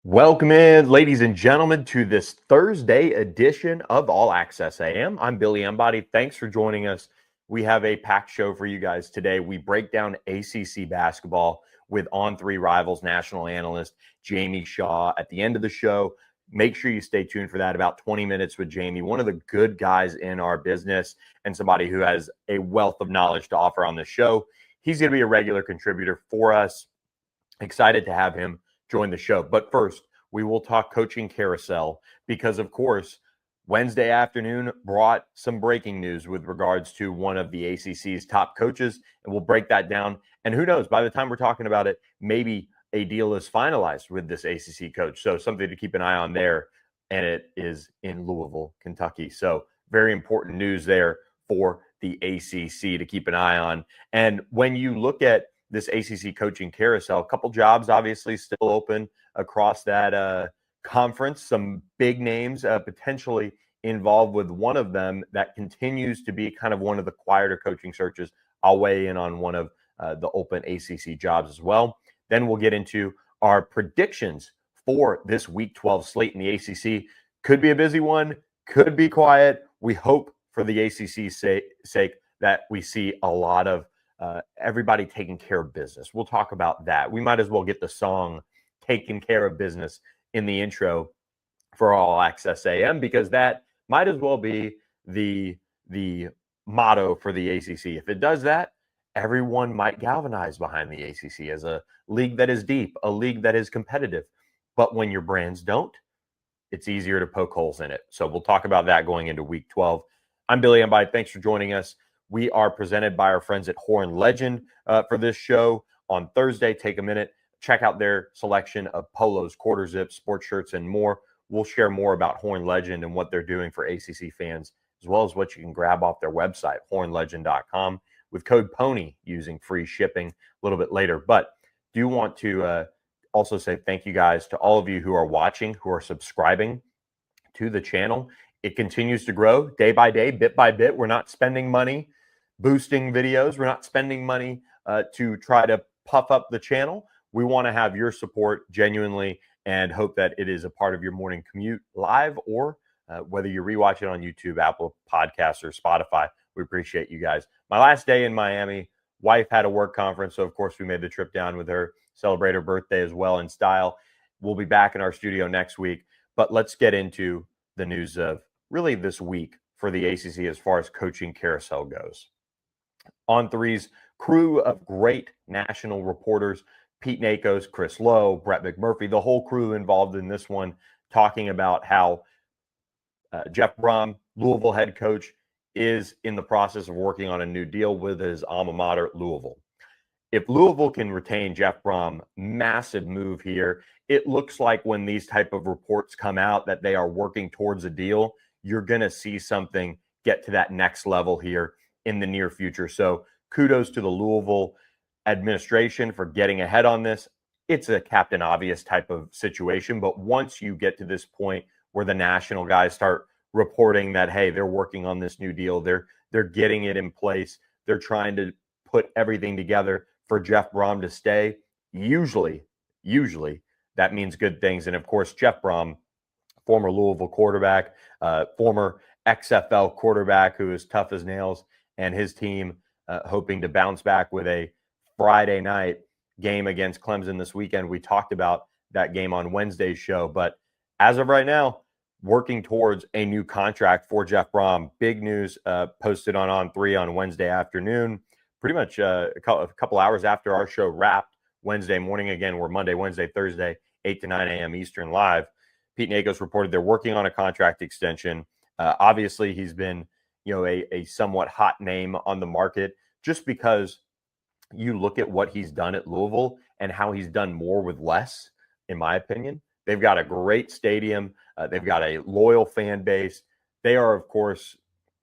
Welcome in, ladies and gentlemen, to this Thursday edition of All Access AM. I'm Billy Embody. Thanks for joining us. We have a packed show for you guys today. We break down ACC basketball with On3 Rivals national analyst Jamie Shaw at the end of the show. Make sure you stay tuned for that. About 20 minutes with Jamie, one of the good guys in our business and somebody who has a wealth of knowledge to offer on the show. He's going to be a regular contributor for us. Excited to have him join the show. But first, we will talk coaching carousel because, of course, Wednesday afternoon brought some breaking news with regards to one of the ACC's top coaches, and we'll break that down. And who knows, by the time we're talking about it, maybe a deal is finalized with this ACC coach. So something to keep an eye on there, and it is in Louisville, Kentucky. So very important news there for the ACC to keep an eye on. And when you look at this ACC coaching carousel, a couple jobs obviously still open across that conference, some big names potentially involved with one of them that continues to be kind of one of the quieter coaching searches. I'll weigh in on one of the open ACC jobs as well. Then we'll get into our predictions for this Week 12 slate in the ACC. Could be a busy one, could be quiet. We hope for the ACC's sake that we see a lot of everybody taking care of business. We'll talk about that. We might as well get the song "Taking Care of Business" in the intro for All Access AM, because that might as well be the motto for the ACC. If it does that, everyone might galvanize behind the ACC as a league that is deep, a league that is competitive. But when your brands don't, it's easier to poke holes in it. So we'll talk about that going into Week 12. I'm Billy Embody. Thanks for joining us. We are presented by our friends at Horn Legend for this show on Thursday. Take a minute, check out their selection of polos, quarter zips, sports shirts, and more. We'll share more about Horn Legend and what they're doing for ACC fans, as well as what you can grab off their website, hornlegend.com, with code PONY using free shipping a little bit later. But do want to also say thank you guys to all of you who are watching, who are subscribing to the channel. It continues to grow day by day, bit by bit. We're not spending money boosting videos. We're not spending money to try to puff up the channel. We want to have your support genuinely and hope that it is a part of your morning commute live or whether you rewatch it on YouTube, Apple Podcasts, or Spotify. We appreciate you guys. My last day in Miami, wife had a work conference, so of course we made the trip down with her, celebrate her birthday as well in style. We'll be back in our studio next week, but let's get into the news of really this week for the ACC as far as coaching carousel goes. On3's crew of great national reporters, Pete Nakos, Chris Lowe, Brett McMurphy, the whole crew involved in this one, talking about how Jeff Brohm, Louisville head coach, is in the process of working on a new deal with his alma mater, Louisville. If Louisville can retain Jeff Brohm, massive move here. It looks like when these type of reports come out that they are working towards a deal, you're going to see something get to that next level here in the near future. So kudos to the Louisville administration for getting ahead on this. It's a Captain Obvious type of situation, but once you get to this point where the national guys start reporting that, hey, they're working on this new deal, they're getting it in place, they're trying to put everything together for Jeff Brohm to stay, usually that means good things. And of course, Jeff Brohm, former Louisville quarterback, former XFL quarterback who is tough as nails, and his team hoping to bounce back with a Friday night game against Clemson this weekend. We talked about that game on Wednesday's show, but as of right now, working towards a new contract for Jeff Brohm. Big news posted on On3 on Wednesday afternoon, pretty much a couple hours after our show wrapped Wednesday morning. Again, we're Monday, Wednesday, Thursday, 8 to 9 a.m. Eastern live. Pete Nakos reported they're working on a contract extension. Obviously, he's been a somewhat hot name on the market just because you look at what he's done at Louisville and how he's done more with less, in my opinion. They've got a great stadium. They've got a loyal fan base. They are, of course,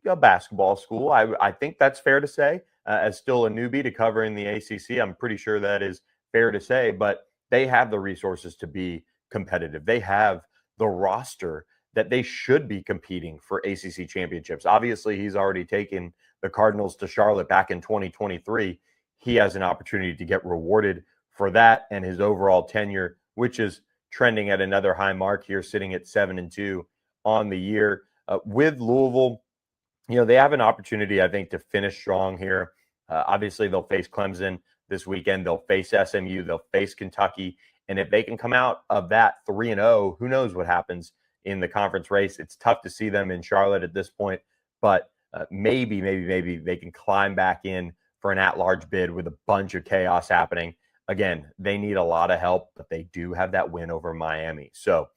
a basketball school. I think that's fair to say. As still a newbie to covering the ACC, I'm pretty sure that is fair to say, but they have the resources to be competitive. They have the roster that they should be competing for ACC championships. Obviously, he's already taken the Cardinals to Charlotte back in 2023. He has an opportunity to get rewarded for that and his overall tenure, which is trending at another high mark here, sitting at 7-2 on the year. With Louisville, they have an opportunity, I think, to finish strong here. Obviously, they'll face Clemson this weekend. They'll face SMU. They'll face Kentucky. And if they can come out of that 3-0, who knows what happens in the conference race. It's tough to see them in Charlotte at this point, but maybe they can climb back in for an at-large bid with a bunch of chaos happening. Again, they need a lot of help, but they do have that win over Miami. So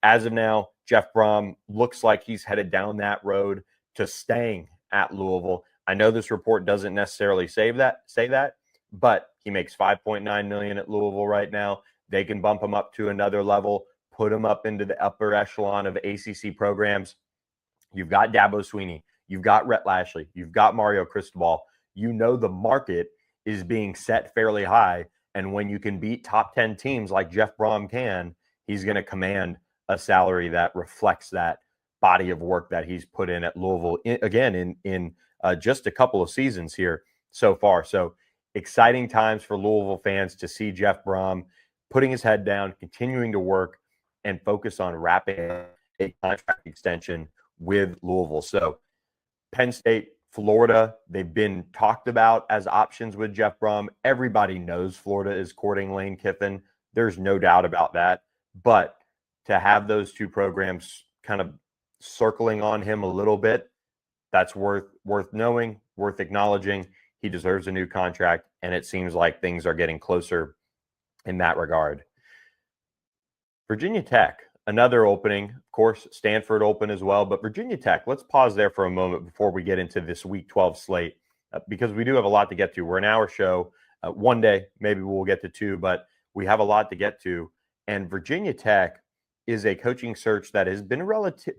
as of now, Jeff Brohm looks like he's headed down that road to staying at Louisville. I know this report doesn't necessarily say that, but he makes $5.9 million at Louisville right now. They can bump him up to another level, put him up into the upper echelon of ACC programs. You've got Dabo Swinney, you've got Rhett Lashley, you've got Mario Cristobal. The market is being set fairly high, and when you can beat top 10 teams like Jeff Brohm can, he's going to command a salary that reflects that body of work that he's put in at Louisville, in just a couple of seasons here so far. So exciting times for Louisville fans to see Jeff Brohm putting his head down, continuing to work, and focus on wrapping a contract extension with Louisville. So Penn State, Florida, they've been talked about as options with Jeff Brohm. Everybody knows Florida is courting Lane Kiffin. There's no doubt about that. But to have those two programs kind of circling on him a little bit, that's worth knowing, worth acknowledging. He deserves a new contract, and it seems like things are getting closer in that regard. Virginia Tech, another opening. Of course, Stanford open as well, but Virginia Tech, let's pause there for a moment before we get into this Week 12 slate, because we do have a lot to get to. We're an hour show. One day, maybe we'll get to two, but we have a lot to get to. And Virginia Tech is a coaching search that has been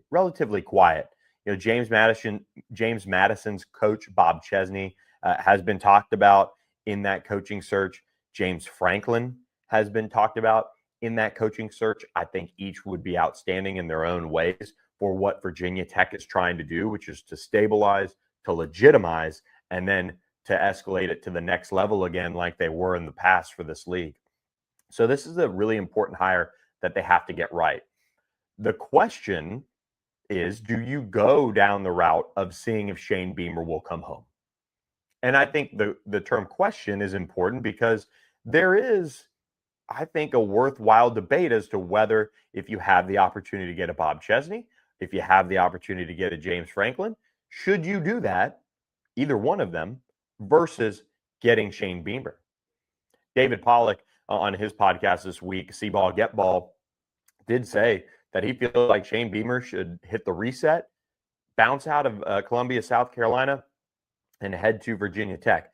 relatively quiet. James Madison's coach, Bob Chesney, has been talked about in that coaching search. James Franklin has been talked about in that coaching search. I think each would be outstanding in their own ways for what Virginia Tech is trying to do, which is to stabilize, to legitimize, and then to escalate it to the next level again like they were in the past for this league. So this is a really important hire that they have to get right. The question is, do you go down the route of seeing if Shane Beamer will come home? And I think the term question is important because there is, I think, a worthwhile debate as to whether, if you have the opportunity to get a Bob Chesney, if you have the opportunity to get a James Franklin, should you do that, either one of them, versus getting Shane Beamer? David Pollack on his podcast this week, See Ball, Get Ball, did say that he feels like Shane Beamer should hit the reset, bounce out of Columbia, South Carolina, and head to Virginia Tech.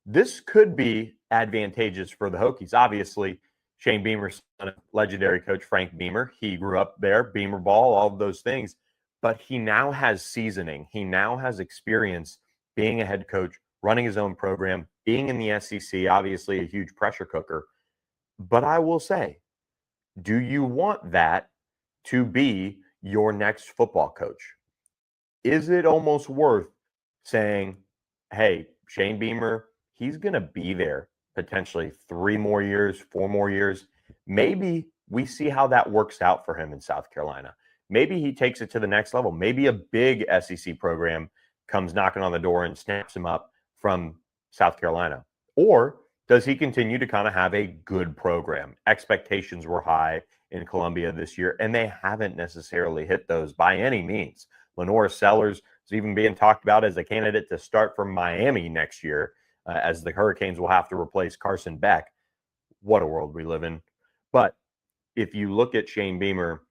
This could be advantageous for the Hokies. Obviously, Shane Beamer's son of legendary coach Frank Beamer. He grew up there, Beamer ball, all of those things. But he now has seasoning. He now has experience being a head coach, running his own program, being in the SEC, obviously a huge pressure cooker. But I will say, do you want that to be your next football coach? Is it almost worth saying, hey, Shane Beamer, he's going to be there potentially 3 more years, 4 more years. Maybe we see how that works out for him in South Carolina. Maybe he takes it to the next level. Maybe a big SEC program comes knocking on the door and snaps him up from South Carolina. Or does he continue to kind of have a good program? Expectations were high in Columbia this year, and they haven't necessarily hit those by any means. Lenora Sellers is even being talked about as a candidate to start for Miami next year, as the Hurricanes will have to replace Carson Beck. What a world we live in. But if you look at Shane Beamer,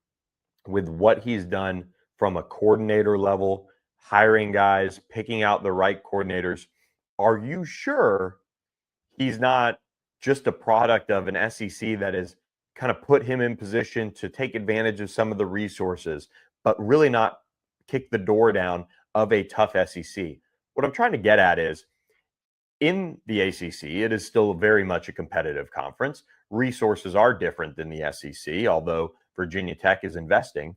with what he's done from a coordinator level, hiring guys, picking out the right coordinators, are you sure he's not just a product of an SEC that has kind of put him in position to take advantage of some of the resources, but really not kick the door down of a tough SEC? What I'm trying to get at is, in the ACC, it is still very much a competitive conference. Resources are different than the SEC, although Virginia Tech is investing.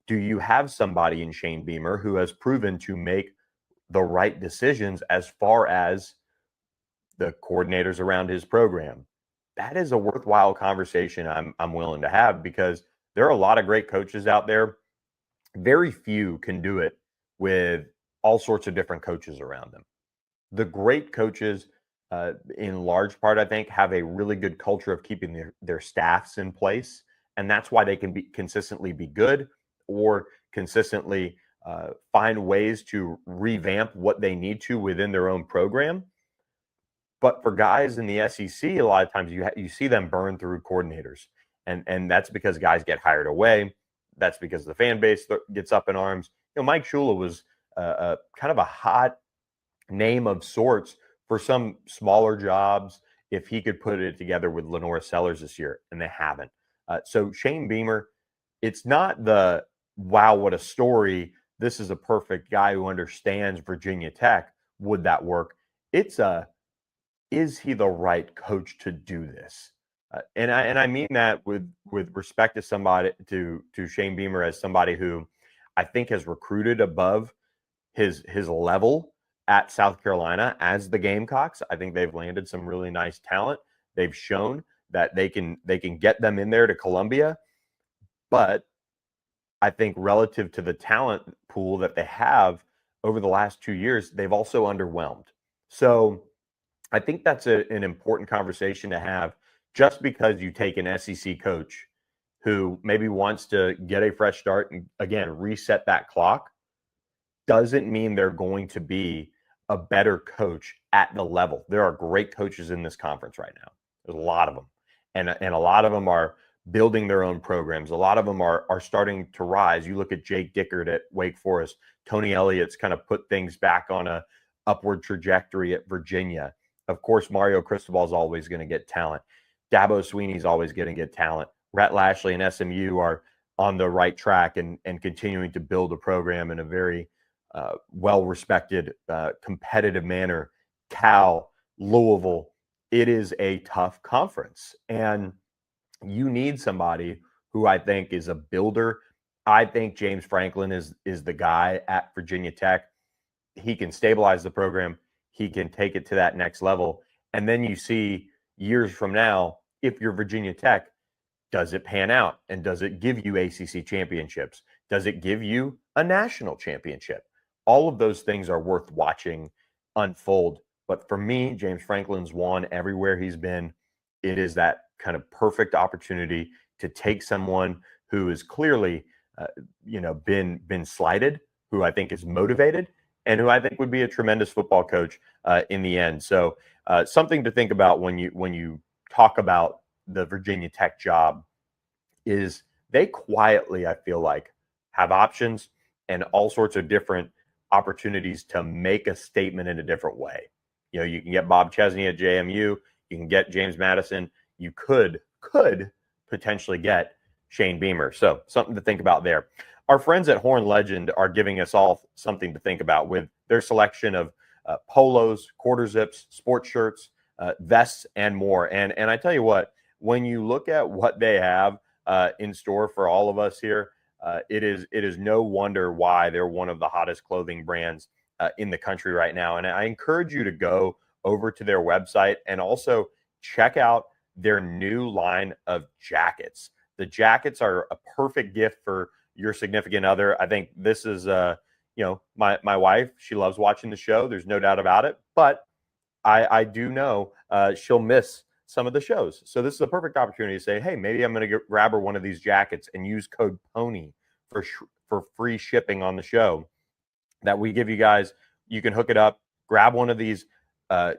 Do you have somebody in Shane Beamer who has proven to make the right decisions as far as the coordinators around his program, that is a worthwhile conversation I'm willing to have, because there are a lot of great coaches out there. Very few can do it with all sorts of different coaches around them. The great coaches, in large part, I think, have a really good culture of keeping their staffs in place, and that's why they can be consistently be good, or consistently find ways to revamp what they need to within their own program. But for guys in the SEC, a lot of times you see them burn through coordinators, and that's because guys get hired away. That's because the fan base gets up in arms. Mike Shula was kind of a hot name of sorts for some smaller jobs if he could put it together with Lenora Sellers this year, and they haven't. So Shane Beamer, it's not the wow, what a story. This is a perfect guy who understands Virginia Tech. Would that work? It's a, is he the right coach to do this? And I mean that with respect to somebody, to Shane Beamer, as somebody who I think has recruited above his level at South Carolina as the Gamecocks. I think they've landed some really nice talent. They've shown that they can get them in there to Columbia, but I think relative to the talent pool that they have over the last 2 years, they've also underwhelmed. So I think that's an important conversation to have. Just because you take an SEC coach who maybe wants to get a fresh start and, again, reset that clock, doesn't mean they're going to be a better coach at the level. There are great coaches in this conference right now. There's a lot of them. And a lot of them are building their own programs. A lot of them are starting to rise. You look at Jake Dickert at Wake Forest. Tony Elliott's kind of put things back on a upward trajectory at Virginia. Of course, Mario Cristobal is always going to get talent. Dabo Sweeney's always going to get talent. Rhett Lashley and SMU are on the right track and continuing to build a program in a very well-respected, competitive manner. Cal, Louisville, it is a tough conference. And you need somebody who I think is a builder. I think James Franklin is the guy at Virginia Tech. He can stabilize the program. He can take it to that next level. And then you see years from now, if you're Virginia Tech, does it pan out? And does it give you ACC championships? Does it give you a national championship? All of those things are worth watching unfold. But for me, James Franklin's won everywhere he's been. It is that kind of perfect opportunity to take someone who is clearly, been slighted, who I think is motivated, and who I think would be a tremendous football coach in the end. So something to think about when you talk about the Virginia Tech job is they quietly, I feel like, have options and all sorts of different opportunities to make a statement in a different way. You can get Bob Chesney at JMU. You can get James Madison. You could potentially get Shane Beamer. So something to think about there. Our friends at Horn Legend are giving us all something to think about with their selection of polos, quarter zips, sports shirts, vests, and more. And I tell you what, when you look at what they have in store for all of us here, it is no wonder why they're one of the hottest clothing brands in the country right now. And I encourage you to go over to their website and also check out their new line of jackets. The jackets are a perfect gift for your significant other. I think this is, my wife, she loves watching the show. There's no doubt about it. But I do know she'll miss some of the shows. So this is a perfect opportunity to say, hey, maybe I'm going to grab her one of these jackets and use code PONY for free shipping on the show that we give you guys. You can hook it up, grab one of these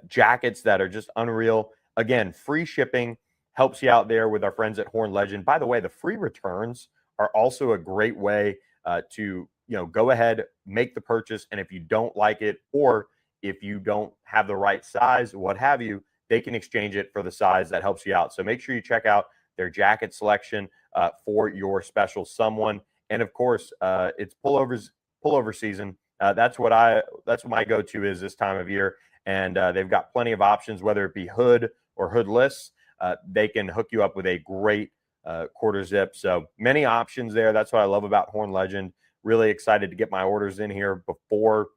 jackets that are just unreal. Again, free shipping helps you out there with our friends at Horn Legend. By the way, the free returns are also a great way to go ahead, make the purchase, and if you don't like it, or if you don't have the right size, what have you, they can exchange it for the size that helps you out. So make sure you check out their jacket selection for your special someone. And of course, it's pullover season. That's what my go-to is this time of year. And they've got plenty of options, whether it be hood or hoodless. They can hook you up with a great quarter zip. So many options there. That's what I love about Horn Legend. Really excited to get my orders in here before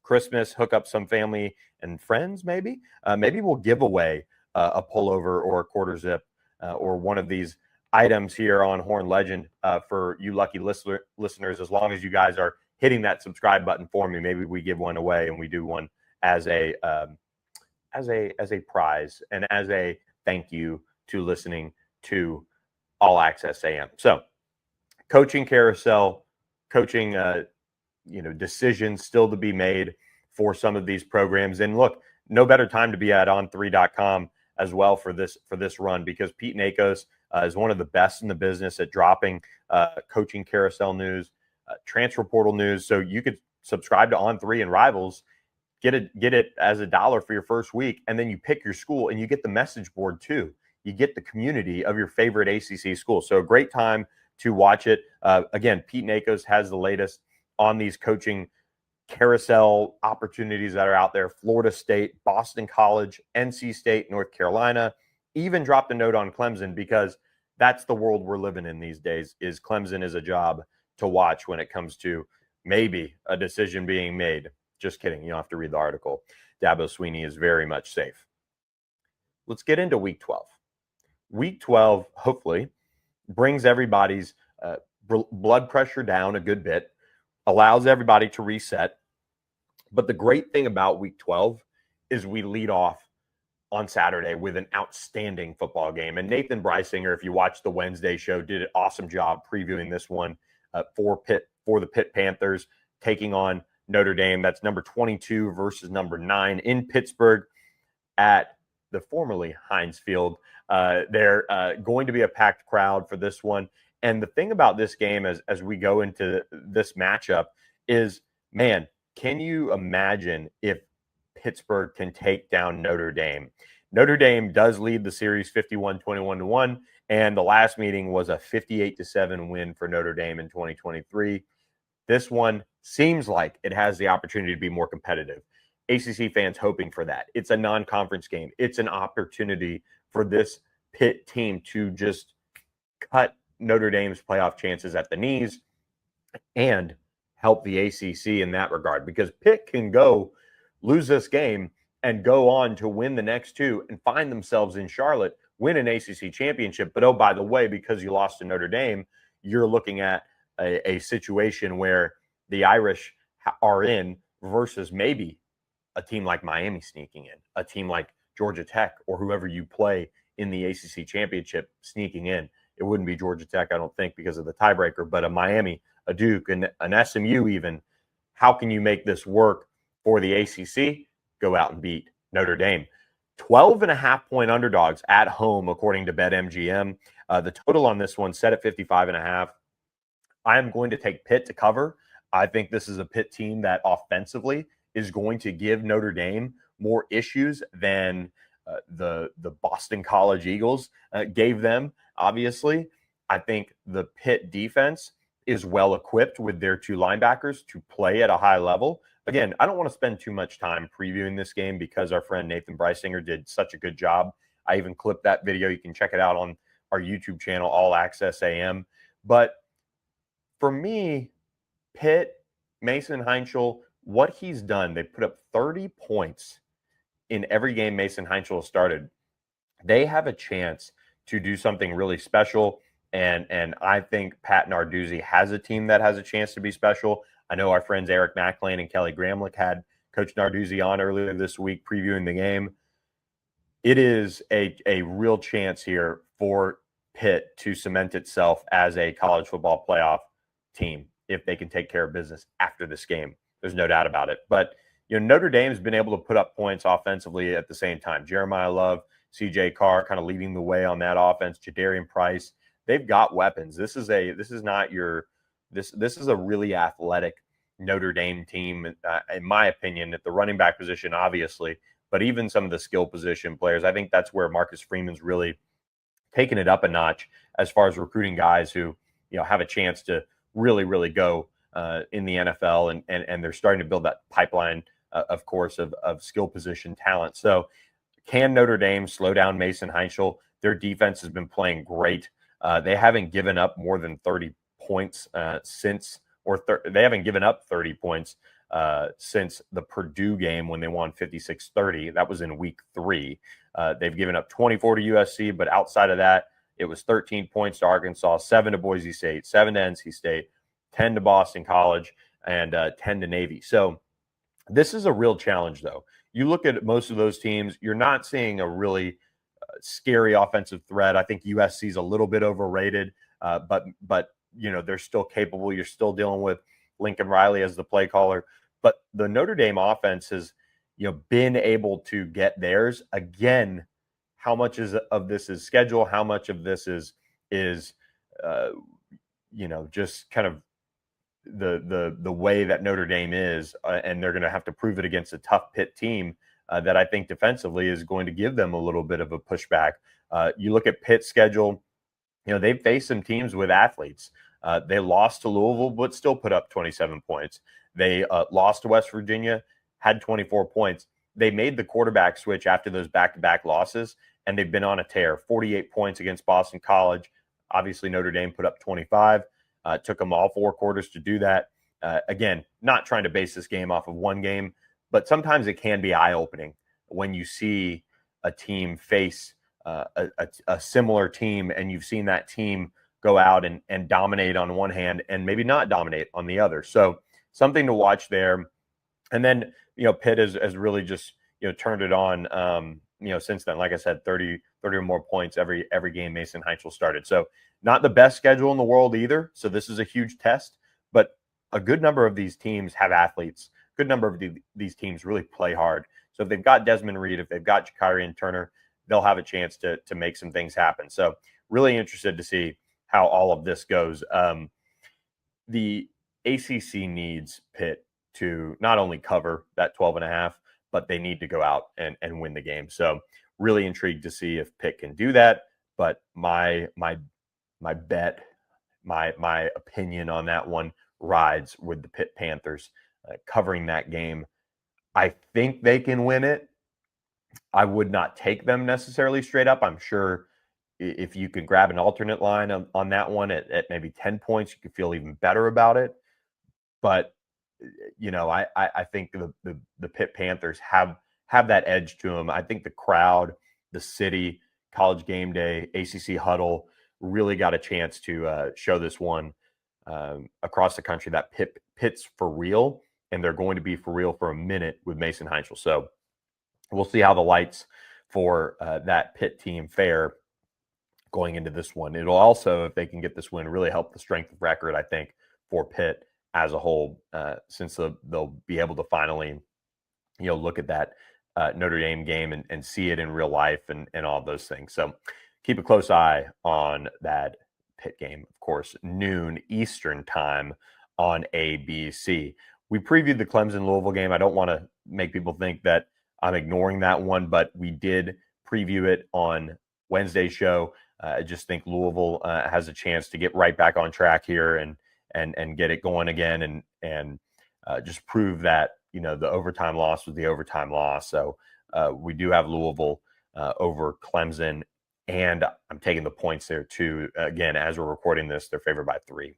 Christmas, hook up some family and friends maybe. Maybe we'll give away a pullover or a quarter zip or one of these items here on Horn Legend for you lucky listeners. As long as you guys are hitting that subscribe button for me, maybe we give one away and we do one as a prize and as a thank you to listening to All Access AM. So, coaching carousel, coaching decisions still to be made for some of these programs. And look, no better time to be at on3.com as well for this run, because Pete Nakos is one of the best in the business at dropping coaching carousel news, transfer portal news. So you could subscribe to On3 and Rivals, get it as $1 for your first week, and then you pick your school and you get the message board too. You get the community of your favorite ACC school. So a great time to watch it. Again, Pete Nakos has the latest on these coaching carousel opportunities that are out there. Florida State, Boston College, NC State, North Carolina, even dropped a note on Clemson, because that's the world we're living in these days. Is Clemson is a job to watch when it comes to maybe a decision being made. Just kidding. You don't have to read the article. Dabo Swinney is very much safe. Let's get into week 12. Week 12, hopefully, brings everybody's blood pressure down a good bit, allows everybody to reset. But the great thing about week 12 is we lead off on Saturday with an outstanding football game. And Nathan Breisinger, if you watched the Wednesday show, did an awesome job previewing this one for the Pitt Panthers, taking on Notre Dame. That's number 22 versus number 9 in Pittsburgh at the formerly Heinz Field. They're going to be a packed crowd for this one. And the thing about this game as we go into this matchup is, man, can you imagine if Pittsburgh can take down Notre Dame? Notre Dame does lead the series 51-21-1, and the last meeting was a 58-7 win for Notre Dame in 2023. This one seems like it has the opportunity to be more competitive. ACC fans hoping for that. It's a non-conference game. It's an opportunity for this Pitt team to just cut Notre Dame's playoff chances at the knees and help the ACC in that regard, because Pitt can go lose this game and go on to win the next two and find themselves in Charlotte, win an ACC championship. But, oh, by the way, because you lost to Notre Dame, you're looking at a situation where the Irish are in versus maybe a team like Miami sneaking in, a team like Georgia Tech or whoever you play in the ACC championship sneaking in. It wouldn't be Georgia Tech, I don't think, because of the tiebreaker, but a Miami, a Duke, and an SMU even. How can you make this work for the ACC? Go out and beat Notre Dame. 12.5-point underdogs at home, according to BetMGM. The total on this one set at 55.5. I am going to take Pitt to cover. I think this is a Pitt team that offensively is going to give Notre Dame more issues than the Boston College Eagles gave them, obviously. I think the Pitt defense is well equipped with their two linebackers to play at a high level. Again, I don't want to spend too much time previewing this game because our friend Nathan Breisinger did such a good job. I even clipped that video. You can check it out on our YouTube channel, All Access AM. But for me, Pitt, Mason Heinschel, what he's done, they put up 30 points in every game Mason Heinschel started. They have a chance to do something really special. And I think Pat Narduzzi has a team that has a chance to be special. I know our friends Eric McLean and Kelly Gramlich had Coach Narduzzi on earlier this week previewing the game. It is a real chance here for Pitt to cement itself as a college football playoff team if they can take care of business after this game. There's no doubt about it. But Notre Dame's been able to put up points offensively at the same time. Jeremiah Love, CJ Carr kind of leading the way on that offense. Jadarian Price. They've got weapons. This is a really athletic Notre Dame team, in my opinion, at the running back position, obviously, but even some of the skill position players. I think that's where Marcus Freeman's really taken it up a notch as far as recruiting guys who have a chance to really, really go in the NFL, and they're starting to build that pipeline, of course, of skill position talent. So, can Notre Dame slow down Mason Heinschel? Their defense has been playing great. They haven't given up more than 30 points they haven't given up 30 points since the Purdue game when they won 56-30. That was in week 3. They've given up 24 to USC, but outside of that, it was 13 points to Arkansas, 7 to Boise State, 7 to NC State, 10 to Boston College, and 10 to Navy. So this is a real challenge, though. You look at most of those teams, you're not seeing a really scary offensive threat. I think USC is a little bit overrated, but they're still capable. You're still dealing with Lincoln Riley as the play caller, but the Notre Dame offense has been able to get theirs. Again, how much of this is schedule? How much of this is just kind of the way that Notre Dame is, and they're going to have to prove it against a tough Pitt team that I think defensively is going to give them a little bit of a pushback. You look at Pitt's schedule, they've faced some teams with athletes. They lost to Louisville, but still put up 27 points. They lost to West Virginia, had 24 points. They made the quarterback switch after those back-to-back losses, and they've been on a tear. 48 points against Boston College. Obviously, Notre Dame put up 25. Took them all 4 quarters to do that. Again, not trying to base this game off of one game, but sometimes it can be eye-opening when you see a team face a similar team, and you've seen that team go out and dominate on one hand and maybe not dominate on the other. So something to watch there. And then, Pitt has really just, turned it on, since then. Like I said, 30 or more points every game Mason Heichel started. So not the best schedule in the world either. So this is a huge test, but a good number of these teams have athletes. Good number of these teams really play hard. So if they've got Desmond Reed, if they've got Jakiri and Turner, they'll have a chance to make some things happen. So really interested to see how all of this goes. The ACC needs Pitt to not only cover that 12.5, but they need to go out and win the game. So really intrigued to see if Pitt can do that. But my bet, my opinion on that one rides with the Pitt Panthers covering that game. I think they can win it. I would not take them necessarily straight up. I'm sure if you can grab an alternate line on that one at maybe 10 points, you could feel even better about it. But I think the Pitt Panthers have that edge to them. I think the crowd, the city, College Game Day, ACC Huddle really got a chance to show this one across the country that Pitt's for real, and they're going to be for real for a minute with Mason Heichel. So we'll see how the lights for that Pitt team fare going into this one. It'll also, if they can get this win, really help the strength of record, I think, for Pitt as a whole, since they'll be able to finally, look at that Notre Dame game and see it in real life and all of those things. So keep a close eye on that Pitt game, of course, noon Eastern time on ABC. We previewed the Clemson-Louisville game. I don't want to make people think that I'm ignoring that one, but we did preview it on Wednesday's show. I just think Louisville has a chance to get right back on track here and get it going again and just prove that, the overtime loss was the overtime loss. So we do have Louisville over Clemson, and I'm taking the points there too. Again, as we're recording this, they're favored by 3.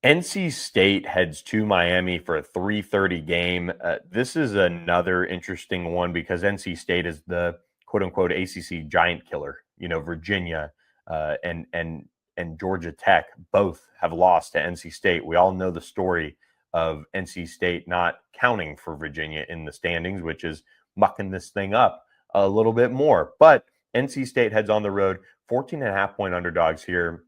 NC State heads to Miami for a 3:30 game. This is another interesting one because NC State is the quote-unquote ACC giant killer. Virginia and Georgia Tech both have lost to NC State. We all know the story of NC State not counting for Virginia in the standings, which is mucking this thing up a little bit more. But NC State heads on the road, 14.5-point underdogs here.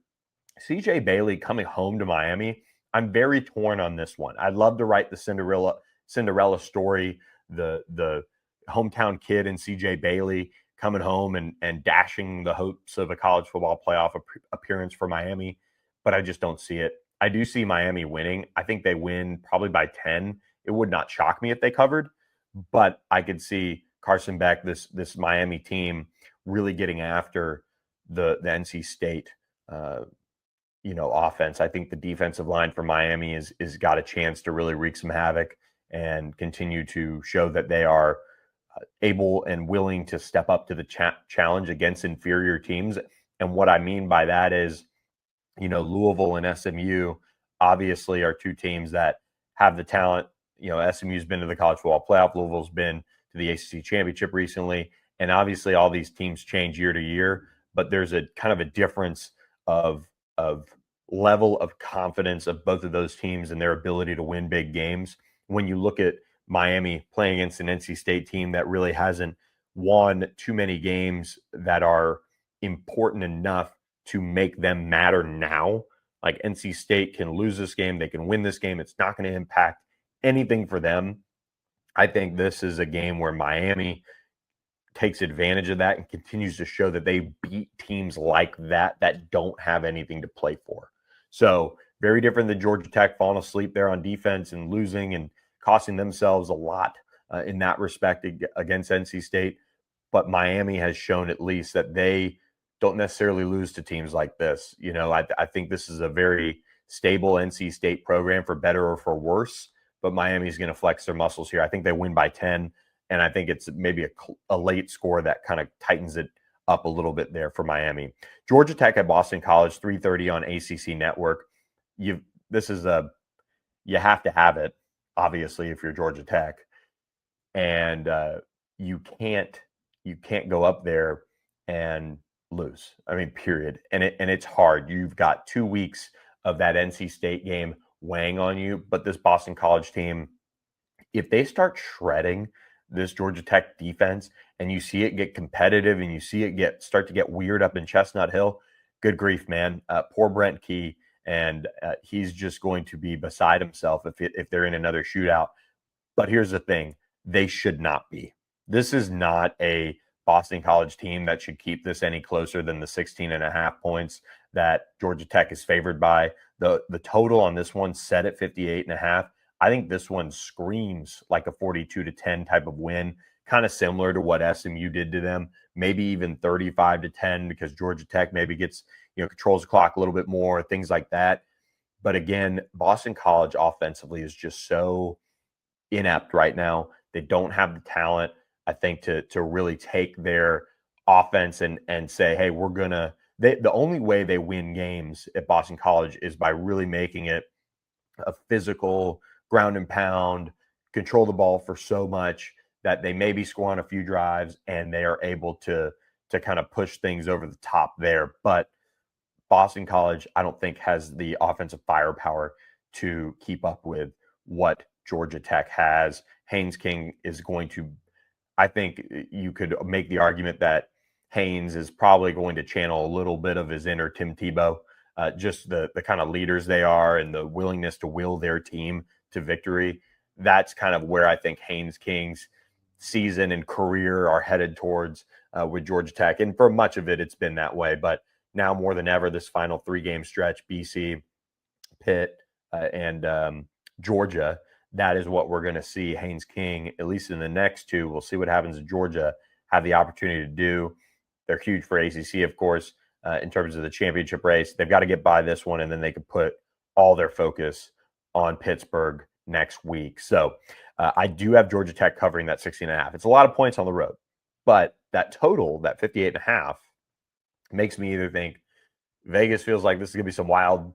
CJ Bailey coming home to Miami. I'm very torn on this one. I'd love to write the Cinderella story, the hometown kid in CJ Bailey coming home and dashing the hopes of a college football playoff appearance for Miami, but I just don't see it. I do see Miami winning. I think they win probably by 10. It would not shock me if they covered, but I could see Carson Beck, this Miami team, really getting after the NC State offense. I think the defensive line for Miami is got a chance to really wreak some havoc and continue to show that they are able and willing to step up to the challenge against inferior teams. And what I mean by that is, Louisville and SMU obviously are two teams that have the talent. SMU's been to the college football playoff. Louisville's been to the ACC championship recently. And obviously all these teams change year to year, but there's a kind of a difference of level of confidence of both of those teams and their ability to win big games. When you look at Miami playing against an NC State team that really hasn't won too many games that are important enough to make them matter now. Like NC State can lose this game, they can win this game. It's not going to impact anything for them. I think this is a game where Miami takes advantage of that and continues to show that they beat teams like that don't have anything to play for. So very different than Georgia Tech falling asleep there on defense and losing and costing themselves a lot in that respect against NC State. But Miami has shown at least that they don't necessarily lose to teams like this. You know, I think this is a very stable NC State program for better or for worse, but Miami's going to flex their muscles here. I think they win by 10, and I think it's maybe a late score that kind of tightens it up a little bit there for Miami. Georgia Tech at Boston College, 3:30 on ACC Network. You have to have it, obviously, if you're Georgia Tech, and you can't go up there and lose. I mean, period. And it's hard. You've got 2 weeks of that NC State game weighing on you, but this Boston College team, if they start shredding this Georgia Tech defense and you see it get competitive and you see it start to get weird up in Chestnut Hill, good grief, man. Poor Brent Key, and he's just going to be beside himself if they're in another shootout. But here's the thing, they should not be. This is not a Boston College team that should keep this any closer than the 16.5 points that Georgia Tech is favored by. The total on this one set at 58.5. I think this one screams like a 42-10 type of win, kind of similar to what SMU did to them, maybe even 35-10 because Georgia Tech maybe gets, controls the clock a little bit more, things like that. But again, Boston College offensively is just so inept right now. They don't have the talent, I think, to really take their offense and say, hey, the only way they win games at Boston College is by really making it a physical ground and pound, control the ball for so much that they maybe score on a few drives and they are able to kind of push things over the top there. But Boston College, I don't think, has the offensive firepower to keep up with what Georgia Tech has. Haynes King is going to, I think you could make the argument that Haynes is probably going to channel a little bit of his inner Tim Tebow, just the kind of leaders they are and the willingness to will their team to victory. That's kind of where I think Haynes King's season and career are headed towards with Georgia Tech. And for much of it, it's been that way. But now more than ever, this final 3-game stretch, BC, Pitt, and Georgia, that is what we're going to see Haynes King, at least in the next two. We'll see what happens in Georgia, have the opportunity to do. They're huge for ACC, of course, in terms of the championship race. They've got to get by this one, and then they can put all their focus on Pittsburgh next week. So I do have Georgia Tech covering that 16.5. It's a lot of points on the road, but that total, that 58.5, makes me either think Vegas feels like this is going to be some wild,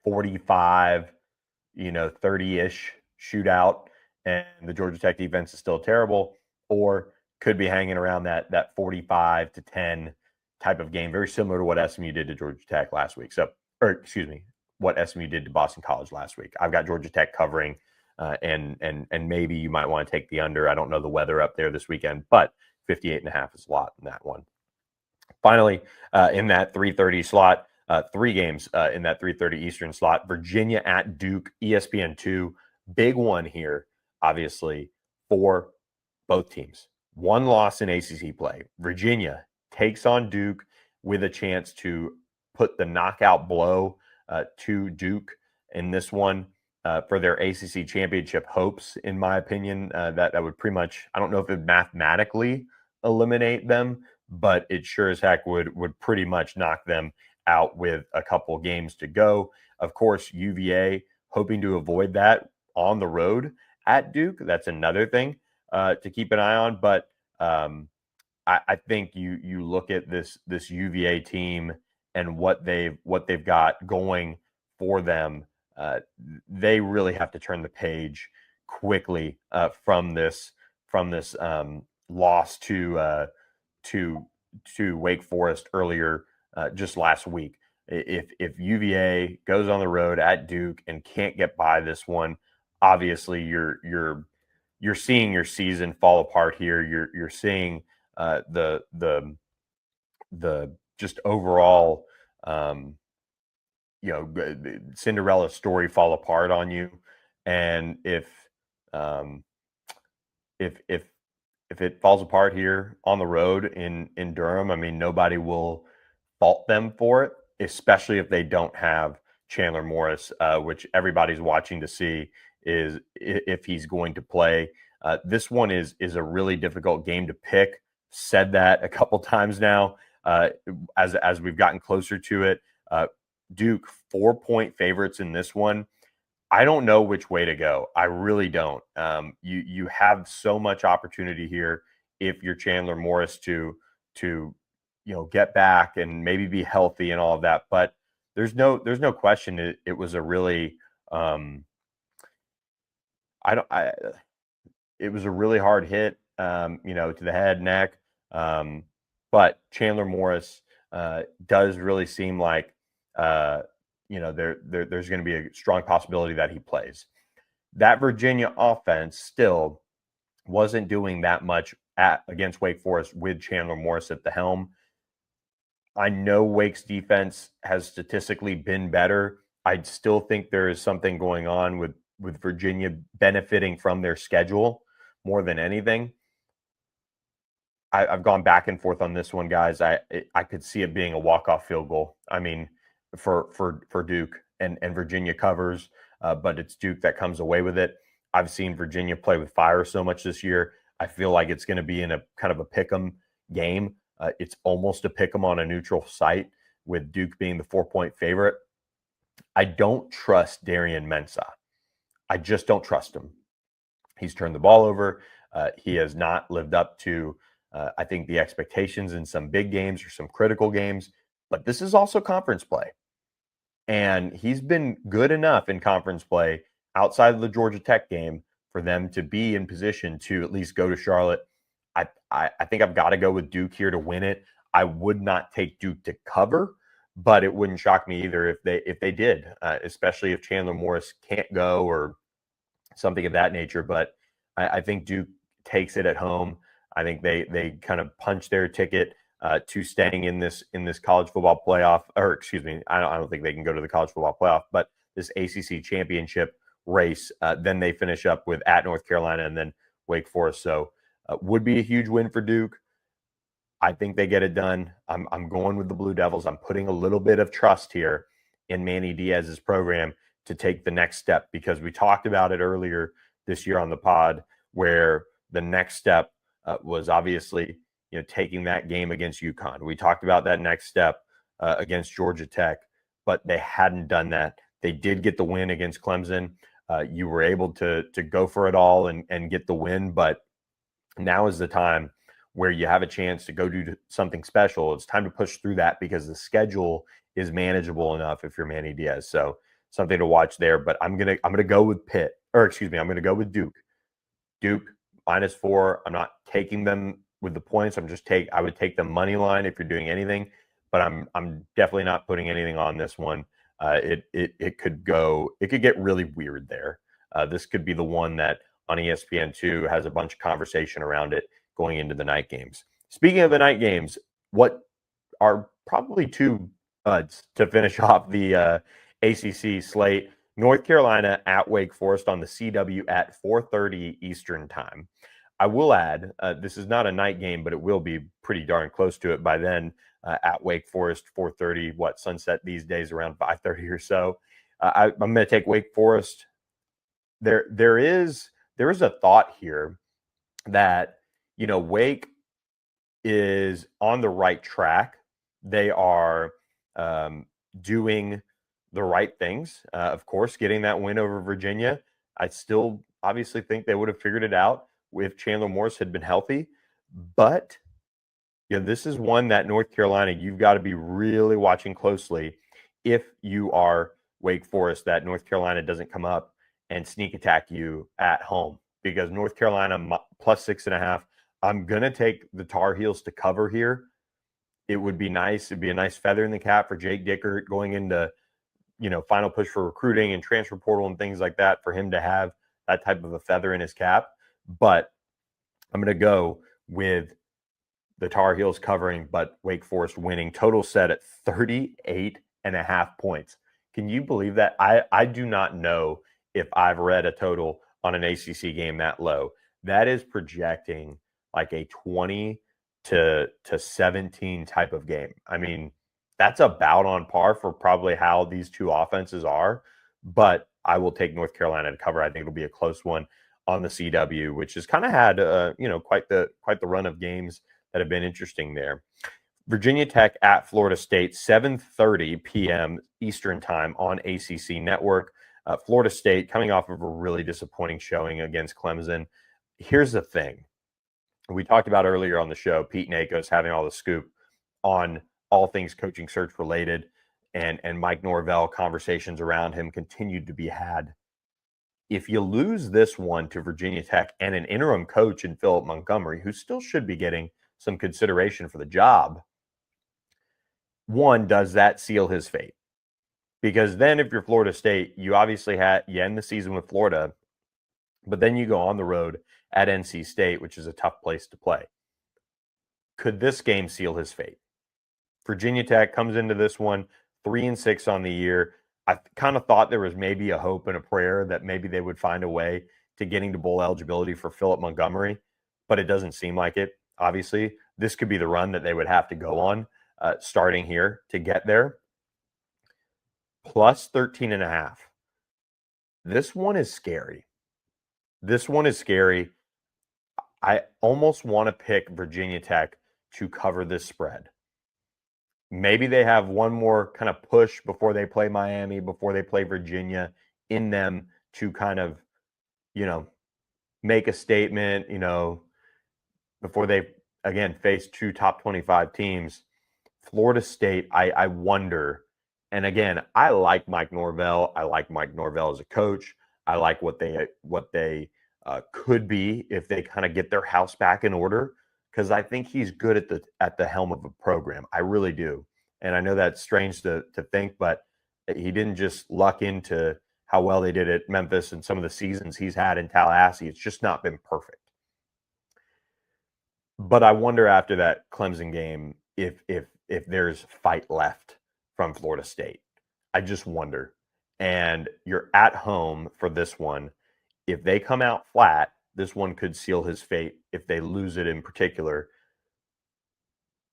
45, 30-ish shootout, and the Georgia Tech defense is still terrible, or could be hanging around that 45-10 type of game, very similar to what SMU did to Georgia Tech last week. What SMU did to Boston College last week. I've got Georgia Tech covering, and maybe you might want to take the under. I don't know the weather up there this weekend, but 58.5 is a lot in that one. Finally, in that 3:30 slot, 3 games in that 3:30 Eastern slot. Virginia at Duke, ESPN2. Big one here, obviously, for both teams. One loss in ACC play. Virginia takes on Duke with a chance to put the knockout blow to Duke in this one for their ACC championship hopes, in my opinion. That would pretty much, I don't know if it would mathematically eliminate them, but it sure as heck would pretty much knock them out with a couple games to go. Of course, UVA hoping to avoid that on the road at Duke. That's another thing to keep an eye on. But I think you look at this UVA team and what they've got going for them. They really have to turn the page quickly from this from this loss to Wake Forest earlier just last week. If UVA goes on the road at Duke and can't get by this one, obviously you're seeing your season fall apart here. You're seeing the just overall Cinderella story fall apart on you. And if it falls apart here on the road in Durham, I mean, nobody will fault them for it, especially if they don't have Chandler Morris, which everybody's watching to see is if he's going to play. This one is a really difficult game to pick. Said that a couple times now as we've gotten closer to it. Duke 4-point favorites in this one. I don't know which way to go. I really don't. You have so much opportunity here if you're Chandler Morris to get back and maybe be healthy and all of that. But there's no question it was a really it was a really hard hit to the head, neck. But Chandler Morris does really seem like there's going to be a strong possibility that he plays. That Virginia offense still wasn't doing that much against Wake Forest with Chandler Morris at the helm. I know Wake's defense has statistically been better. I still think there is something going on with Virginia benefiting from their schedule more than anything. I've gone back and forth on this one, guys. I could see it being a walk-off field goal. I mean, for Duke and Virginia covers, but it's Duke that comes away with it. I've seen Virginia play with fire so much this year. I feel like it's going to be in a kind of a pick'em game. It's almost a pick'em on a neutral site with Duke being the 4-point favorite. I don't trust Darian Mensah. I just don't trust him. He's turned the ball over. He has not lived up to, I think, the expectations in some big games or some critical games. But this is also conference play. And he's been good enough in conference play outside of the Georgia Tech game for them to be in position to at least go to Charlotte. I think I've got to go with Duke here to win it. I would not take Duke to cover, but it wouldn't shock me either if they did, especially if Chandler Morris can't go or something of that nature. But I think Duke takes it at home. I think they kind of punch their ticket to staying in this college football playoff, or excuse me, I don't think they can go to the college football playoff, but this ACC championship race. Then they finish up with at North Carolina and then Wake Forest. So would be a huge win for Duke. I think they get it done. I'm going with the Blue Devils. I'm putting a little bit of trust here in Manny Diaz's program to take the next step, because we talked about it earlier this year on the pod, where the next step was obviously taking that game against UConn. We talked about that next step against Georgia Tech, but they hadn't done that. They did get the win against Clemson. You were able to go for it all and get the win, but now is the time where you have a chance to go do something special. It's time to push through that because the schedule is manageable enough if you're Manny Diaz. So something to watch there. But I'm gonna go with I'm gonna go with Duke. Duke -4. I'm not taking them with the points. I would take the money line if you're doing anything, but I'm definitely not putting anything on this one. It could get really weird there. This could be the one that on ESPN2 has a bunch of conversation around it going into the night games. Speaking of the night games, what are probably two buds to finish off the ACC slate? North Carolina at Wake Forest on the CW at 4:30 Eastern time. I will add, this is not a night game, but it will be pretty darn close to it by then. At Wake Forest, 4:30, sunset these days around 5:30 or so. I'm going to take Wake Forest. There is a thought here that Wake is on the right track. They are doing the right things. Of course, getting that win over Virginia. I still obviously think they would have figured it out if Chandler Morris had been healthy. But this is one that North Carolina, you've got to be really watching closely if you are Wake Forest, that North Carolina doesn't come up and sneak attack you at home, because North Carolina plus 6.5. I'm going to take the Tar Heels to cover here. It would be nice. It'd be a nice feather in the cap for Jake Dickert going into, final push for recruiting and transfer portal and things like that, for him to have that type of a feather in his cap. But I'm going to go with the Tar Heels covering, but Wake Forest winning. Total set at 38.5 points. Can you believe that? I do not know if I've read a total on an ACC game that low. That is projecting like a 20 to 17 type of game. I mean, that's about on par for probably how these two offenses are, but I will take North Carolina to cover. I think it'll be a close one on the CW, which has kind of had quite the run of games that have been interesting there. Virginia Tech at Florida State, 7:30 p.m. Eastern time on ACC Network. Florida State coming off of a really disappointing showing against Clemson. Here's the thing. We talked about earlier on the show, Pete Nakos having all the scoop on all things coaching search related, and Mike Norvell, conversations around him continued to be had. If you lose this one to Virginia Tech and an interim coach in Philip Montgomery, who still should be getting some consideration for the job, one, does that seal his fate? Because then if you're Florida State, you obviously you end the season with Florida, but then you go on the road at NC State, which is a tough place to play. Could this game seal his fate? Virginia Tech comes into this one 3-6 on the year. I kind of thought there was maybe a hope and a prayer that maybe they would find a way to getting to bowl eligibility for Philip Montgomery, but it doesn't seem like it. Obviously, this could be the run that they would have to go on starting here to get there. Plus 13.5. This one is scary. I almost want to pick Virginia Tech to cover this spread. Maybe they have one more kind of push before they play Miami, before they play Virginia, in them to kind of, make a statement, before they, again, face two top 25 teams. Florida State, I wonder. And again, I like Mike Norvell. I like Mike Norvell as a coach. I like what they could be if they kind of get their house back in order, because I think he's good at the helm of a program. I really do. And I know that's strange to think, but he didn't just luck into how well they did at Memphis and some of the seasons he's had in Tallahassee. It's just not been perfect. But I wonder after that Clemson game if there's fight left from Florida State. I just wonder. And you're at home for this one. If they come out flat, this one could seal his fate. If they lose it in particular,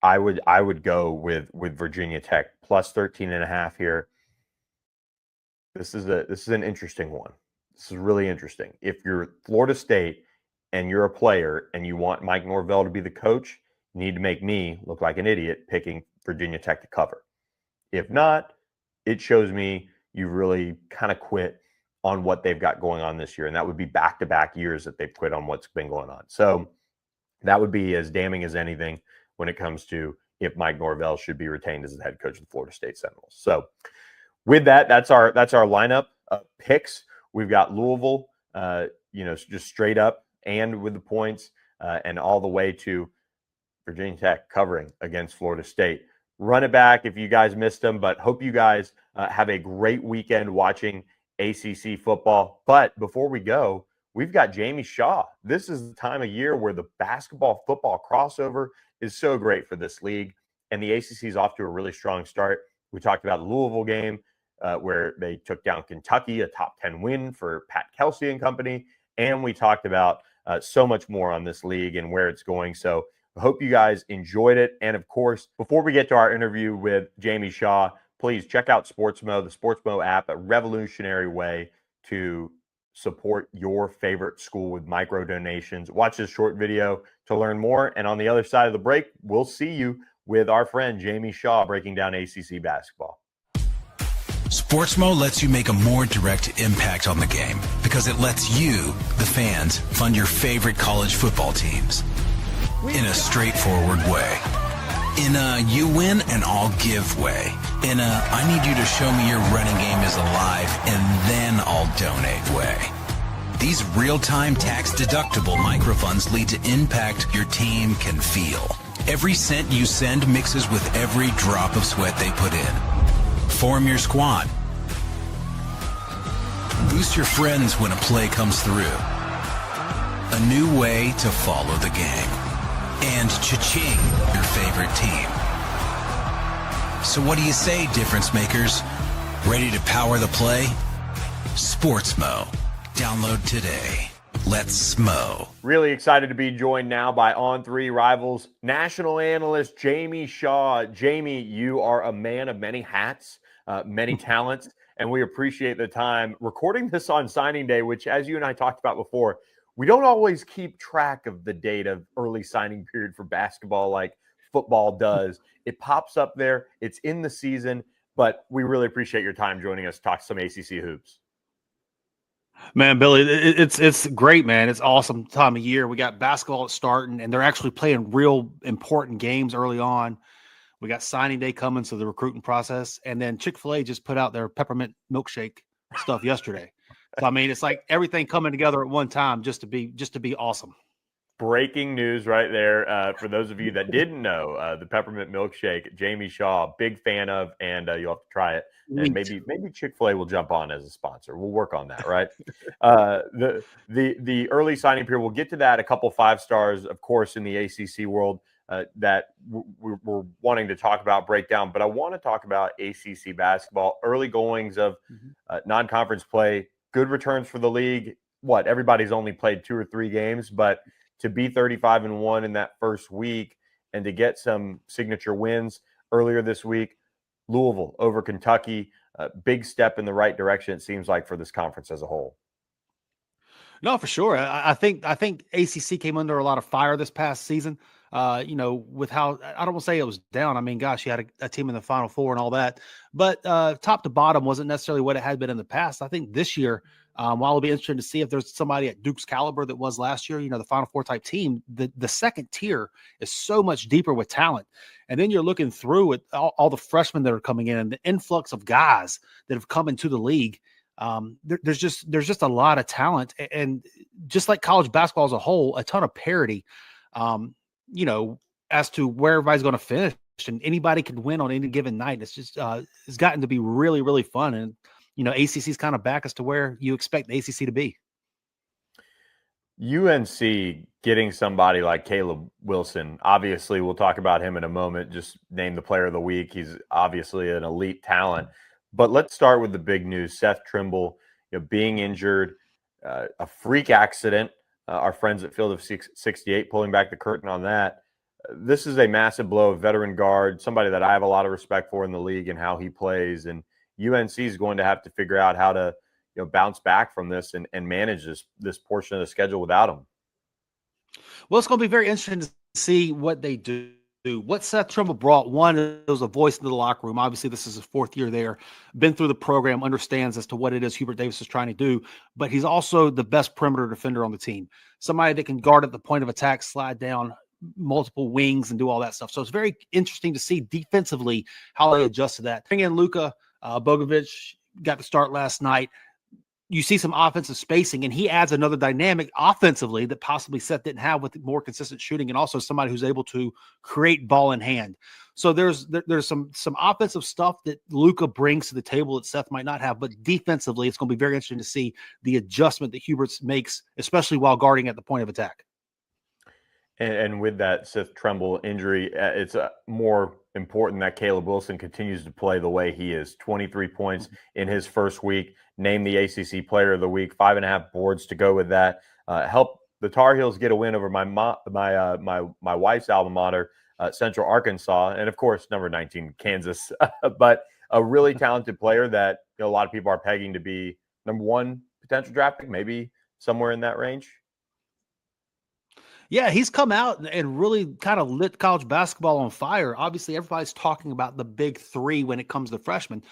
I would go with Virginia Tech plus 13.5 here. This is an interesting one. This is really interesting. If you're Florida State and you're a player and you want Mike Norvell to be the coach, you need to make me look like an idiot picking Virginia Tech to cover. If not, it shows me you really kind of quit on what they've got going on this year. And that would be back-to-back years that they've quit on what's been going on. So that would be as damning as anything when it comes to if Mike Norvell should be retained as the head coach of the Florida State Seminoles. So with that, that's our lineup picks. We've got Louisville, just straight up and with the points, and all the way to Virginia Tech covering against Florida State. Run it back if you guys missed them, but hope you guys have a great weekend watching ACC football. But before we go, we've got Jamie Shaw. This is the time of year where the basketball-football crossover is so great for this league, and the ACC is off to a really strong start. We talked about the Louisville game where they took down Kentucky, a top 10 win for Pat Kelsey and company, and we talked about so much more on this league and where it's going. So I hope you guys enjoyed it. And of course, before we get to our interview with Jamie Shaw, please check out Sportsmo, the Sportsmo app, a revolutionary way to support your favorite school with micro donations. Watch this short video to learn more. And on the other side of the break, we'll see you with our friend Jamie Shaw breaking down ACC basketball. Sportsmo lets you make a more direct impact on the game because it lets you, the fans, fund your favorite college football teams in a straightforward way. In a you win and I'll give way. In a I need you to show me your running game is alive and then I'll donate way. These real-time tax-deductible microfunds lead to impact your team can feel. Every cent you send mixes with every drop of sweat they put in. Form your squad. Boost your friends when a play comes through. A new way to follow the game. And cha-ching, your favorite team. So what do you say, difference makers? Ready to power the play? Sportsmo. Download today. Let's smo. Really excited to be joined now by On3 Rivals national analyst Jamie Shaw. Jamie, you are a man of many hats, many talents, and we appreciate the time recording this on signing day, which, as you and I talked about before, we don't always keep track of the date of early signing period for basketball like football does. It pops up there. It's in the season, but we really appreciate your time joining us to talk some ACC hoops. Man, Billy, it's great, man. It's awesome time of year. We got basketball starting, and they're actually playing real important games early on. We got signing day coming, so the recruiting process, and then Chick-fil-A just put out their peppermint milkshake stuff yesterday. So I mean, it's like everything coming together at one time just to be awesome. Breaking news right there. For those of you that didn't know, the peppermint milkshake, Jamie Shaw, big fan of, and you'll have to try it. And maybe Chick-fil-A will jump on as a sponsor. We'll work on that, right? The early signing period, we'll get to that. A couple 5 stars, of course, in the ACC world that we're wanting to talk about, break down. But I want to talk about ACC basketball, early goings of non-conference play, good returns for the league. Everybody's only played 2 or 3 games, but to be 35-1 in that first week and to get some signature wins earlier this week, Louisville over Kentucky, a big step in the right direction, it seems like, for this conference as a whole. No, for sure. I think ACC came under a lot of fire this past season. With how, I don't want to say it was down. I mean, gosh, you had a team in the Final Four and all that, but top to bottom wasn't necessarily what it had been in the past. I think this year, while it'll be interesting to see if there's somebody at Duke's caliber that was last year, the Final Four type team, the second tier is so much deeper with talent. And then you're looking through at all the freshmen that are coming in and the influx of guys that have come into the league. There's just a lot of talent, and just like college basketball as a whole, a ton of parity, as to where everybody's going to finish, and anybody can win on any given night. It's just, it's gotten to be really, really fun. And, ACC's kind of back as to where you expect the ACC to be. UNC getting somebody like Caleb Wilson, obviously we'll talk about him in a moment, just named the player of the week. He's obviously an elite talent. But let's start with the big news. Seth Trimble, being injured, a freak accident. Our friends at Field of 68 pulling back the curtain on that. This is a massive blow. A veteran guard, somebody that I have a lot of respect for in the league and how he plays. And UNC is going to have to figure out how to bounce back from this and manage this portion of the schedule without him. Well, it's going to be very interesting to see what they do. What Seth Trimble brought, one, it was a voice into the locker room. Obviously, this is his 4th year there, been through the program, understands as to what it is Hubert Davis is trying to do, but he's also the best perimeter defender on the team. Somebody that can guard at the point of attack, slide down multiple wings, and do all that stuff. So it's very interesting to see defensively how they adjust to that. Bring in Luka Bogovic, got to start last night. You see some offensive spacing, and he adds another dynamic offensively that possibly Seth didn't have with more consistent shooting, and also somebody who's able to create ball in hand. So there's some offensive stuff that Luka brings to the table that Seth might not have, but defensively, it's going to be very interesting to see the adjustment that Hubert makes, especially while guarding at the point of attack. And with that Seth Trimble injury, it's more important that Caleb Wilson continues to play the way he is. 23 points in his first week, named the ACC Player of the Week, 5.5 boards to go with that. Helped the Tar Heels get a win over my wife's alma mater, Central Arkansas, and of course number 19 Kansas. But a really talented player that a lot of people are pegging to be number 1 potential draft pick, maybe somewhere in that range. Yeah, he's come out and really kind of lit college basketball on fire. Obviously, everybody's talking about the big 3 when it comes to freshmen.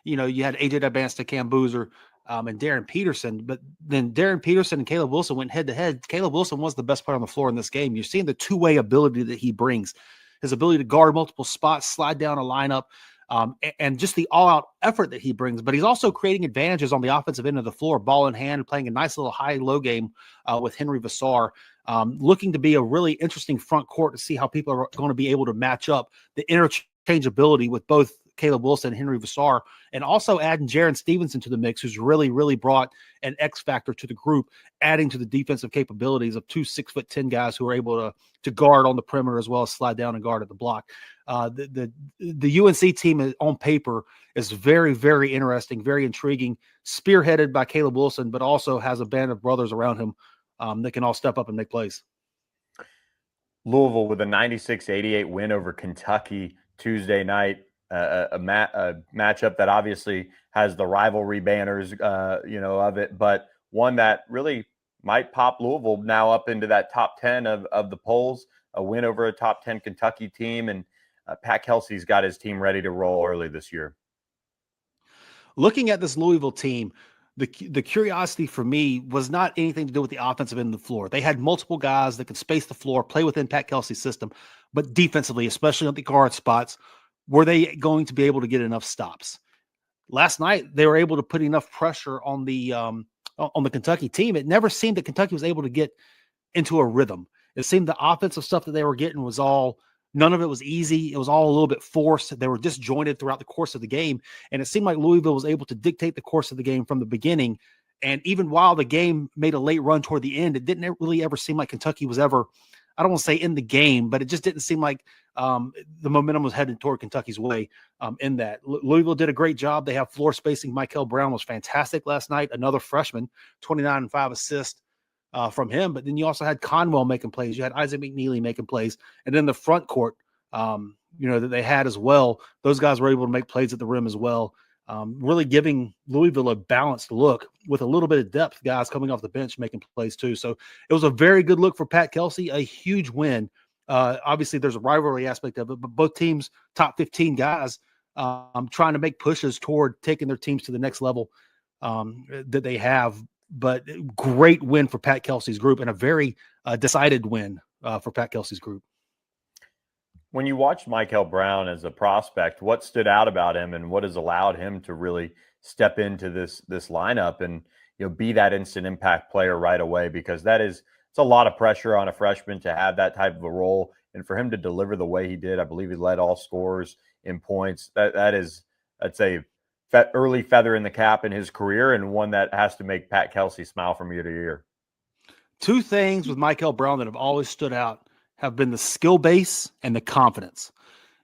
You had AJ Dabansta, Cam Boozer, and Darren Peterson. But then Darren Peterson and Caleb Wilson went head-to-head. Caleb Wilson was the best player on the floor in this game. You're seeing the two-way ability that he brings, his ability to guard multiple spots, slide down a lineup. and just the all-out effort that he brings. But he's also creating advantages on the offensive end of the floor, ball in hand, playing a nice little high-low game with Henry Vassar, looking to be a really interesting front court to see how people are going to be able to match up the interchangeability with both Caleb Wilson and Henry Vassar, and also adding Jaron Stevenson to the mix, who's really brought an X factor to the group, adding to the defensive capabilities of 2 6'10" guys who are able to guard on the perimeter as well as slide down and guard at the block. The UNC team on paper is very interesting, very intriguing, spearheaded by Caleb Wilson, but also has a band of brothers around him that can all step up and make plays. Louisville with a 96-88 win over Kentucky Tuesday night. A matchup that obviously has the rivalry banners, of it, but one that really might pop Louisville now up into that top 10 of the polls. A win over a top 10 Kentucky team, and Pat Kelsey's got his team ready to roll early this year. Looking at this Louisville team, the curiosity for me was not anything to do with the offensive end of the floor. They had multiple guys that could space the floor, play within Pat Kelsey's system, but defensively, especially on the guard spots, were they going to be able to get enough stops? Last night, they were able to put enough pressure on the Kentucky team. It never seemed that Kentucky was able to get into a rhythm. It seemed the offensive stuff that they were getting was none of it was easy. It was all a little bit forced. They were disjointed throughout the course of the game. And it seemed like Louisville was able to dictate the course of the game from the beginning. And even while the game made a late run toward the end, it didn't really ever seem like Kentucky was ever, I don't want to say in the game, but it just didn't seem like the momentum was headed toward Kentucky's way in that. Louisville did a great job. They have floor spacing. Michael Brown was fantastic last night. Another freshman, 29 and 5 assists from him. But then you also had Conwell making plays. You had Isaac McNeely making plays. And then the front court, that they had as well. Those guys were able to make plays at the rim as well. Really giving Louisville a balanced look with a little bit of depth, guys coming off the bench making plays too. So it was a very good look for Pat Kelsey, a huge win. Obviously, there's a rivalry aspect of it, but both teams, top 15 guys, trying to make pushes toward taking their teams to the next level that they have. But great win for Pat Kelsey's group, and a very decided win for Pat Kelsey's group. When you watched Michael Brown as a prospect, what stood out about him, and what has allowed him to really step into this lineup and be that instant impact player right away? Because it's a lot of pressure on a freshman to have that type of a role, and for him to deliver the way he did. I believe he led all scorers in points. That's a early feather in the cap in his career, and one that has to make Pat Kelsey smile from year to year. Two things with Michael Brown that have always stood out have been the skill base and the confidence.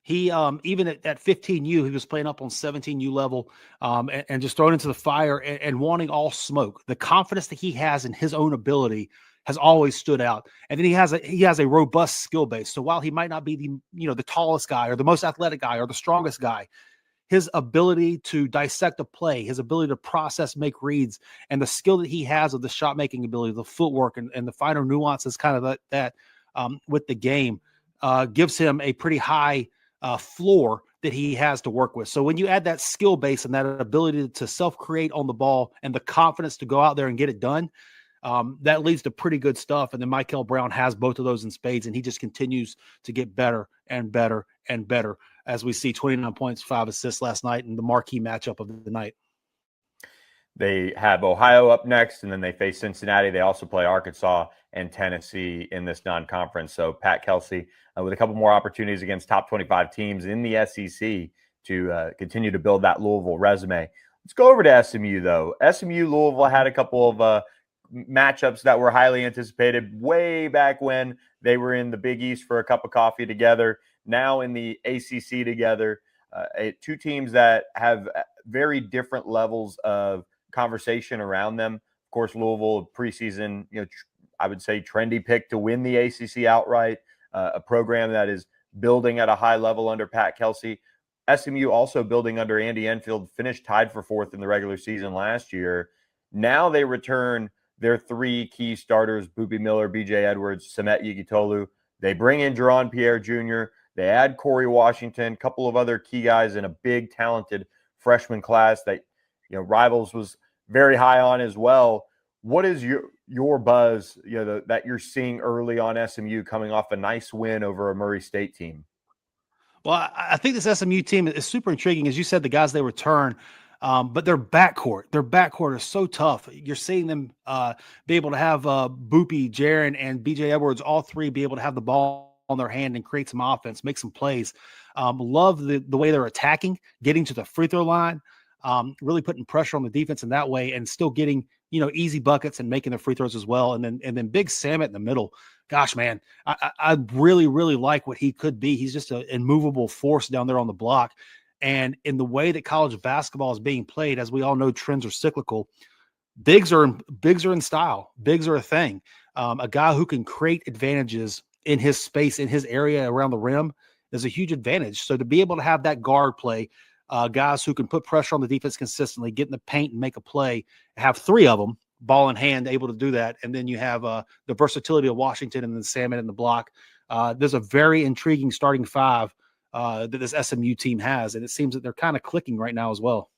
He, even at 15U, he was playing up on 17U level and just thrown into the fire and wanting all smoke. The confidence that he has in his own ability has always stood out. And then he has a robust skill base. So while he might not be the tallest guy or the most athletic guy or the strongest guy, his ability to dissect a play, his ability to process, make reads, and the skill that he has of the shot making ability, the footwork, and the finer nuances kind of that with the game gives him a pretty high floor that he has to work with. So when you add that skill base and that ability to self-create on the ball and the confidence to go out there and get it done, that leads to pretty good stuff. And then Michael Brown has both of those in spades, and he just continues to get better and better and better, as we see 29 points, 5 assists last night in the marquee matchup of the night. They have Ohio up next, and then they face Cincinnati. They also play Arkansas and Tennessee in this non-conference. So Pat Kelsey with a couple more opportunities against top 25 teams in the SEC to continue to build that Louisville resume. Let's go over to SMU, though. SMU Louisville had a couple of matchups that were highly anticipated way back when they were in the Big East for a cup of coffee together. Now in the ACC together, two teams that have very different levels of conversation around them. Of course, Louisville preseason, I would say trendy pick to win the ACC outright, a program that is building at a high level under Pat Kelsey. SMU also building under Andy Enfield, finished tied for 4th in the regular season last year. Now they return their 3 key starters, Boopy Miller, BJ Edwards, Samet Yigitolu. They bring in Jerron Pierre Jr., they add Corey Washington, a couple of other key guys in a big, talented freshman class that Rivals was very high on as well. What is your buzz that you're seeing early on SMU coming off a nice win over a Murray State team? Well, I think this SMU team is super intriguing. As you said, the guys they return, but their backcourt is so tough. You're seeing them be able to have Boopy, Jaron, and BJ Edwards, all three be able to have the ball on their hand and create some offense, make some plays. Love the way they're attacking, getting to the free throw line, really putting pressure on the defense in that way, and still getting easy buckets and making the free throws as well. And then Big Sam in the middle. Gosh, man, I really, really like what he could be. He's just an immovable force down there on the block. And in the way that college basketball is being played, as we all know, trends are cyclical. Bigs are in style. Bigs are a thing. A guy who can create advantages in his space, in his area around the rim, is a huge advantage. So to be able to have that guard play, guys who can put pressure on the defense consistently, get in the paint and make a play, have three of them, ball in hand, able to do that. And then you have the versatility of Washington and then Salmon in the block. There's a very intriguing starting five that this SMU team has, and it seems that they're kind of clicking right now as well.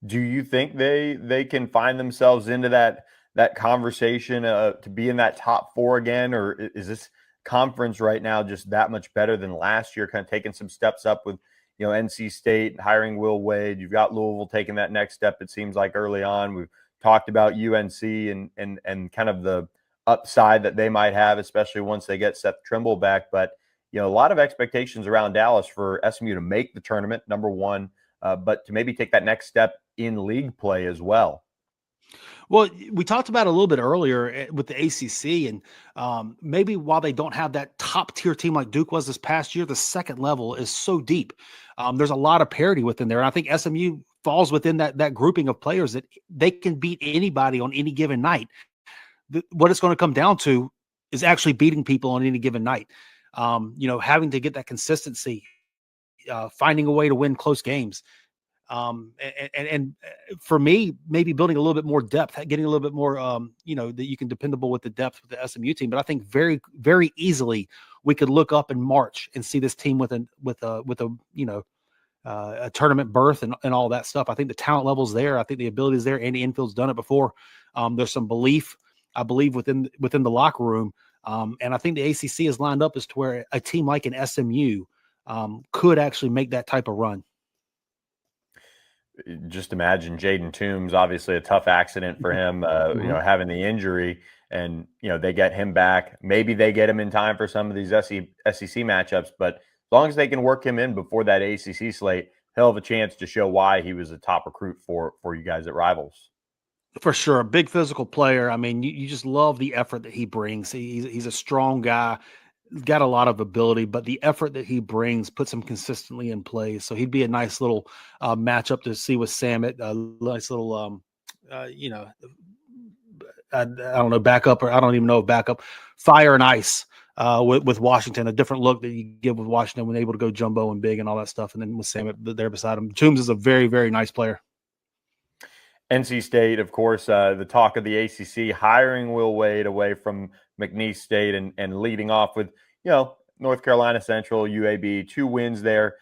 Do you think they can find themselves into that conversation to be in that top four again, or is this conference right now just that much better than last year, kind of taking some steps up with NC State hiring Will Wade? You've got Louisville taking that next step, it seems like, early on. We've talked about UNC and kind of the upside that they might have, especially once they get Seth Trimble back. But a lot of expectations around Dallas for SMU to make the tournament, number one, but to maybe take that next step in league play as well. Well, we talked about it a little bit earlier with the ACC, and maybe while they don't have that top tier team like Duke was this past year, the second level is so deep. There's a lot of parity within there. And I think SMU falls within that grouping of players that they can beat anybody on any given night. What it's going to come down to is actually beating people on any given night. Having to get that consistency, finding a way to win close games. And for me, maybe building a little bit more depth, getting a little bit more, that you can dependable with the depth with the SMU team. But I think very, very easily we could look up in March and see this team with a tournament berth and all that stuff. I think the talent level's there. I think the ability is there. Andy Enfield's done it before. There's some belief, I believe, within the locker room. And I think the ACC is lined up as to where a team like an SMU could actually make that type of run. Just imagine Jaden Toombs, obviously a tough accident for him, having the injury, and, they get him back. Maybe they get him in time for some of these SEC matchups, but as long as they can work him in before that ACC slate, he'll have a chance to show why he was a top recruit for you guys at Rivals. For sure. A big physical player. I mean, you just love the effort that he brings. He's a strong guy, got a lot of ability, but the effort that he brings puts him consistently in play. So he'd be a nice little matchup to see with Samet, a nice little, I don't know, backup, or I don't even know if backup, fire and ice with Washington, a different look that you give with Washington when able to go jumbo and big and all that stuff. And then with Samet there beside him, Toombs is a very, very nice player. NC State, of course, the talk of the ACC, hiring Will Wade away from McNeese State and leading off with, North Carolina Central, UAB, 2 wins there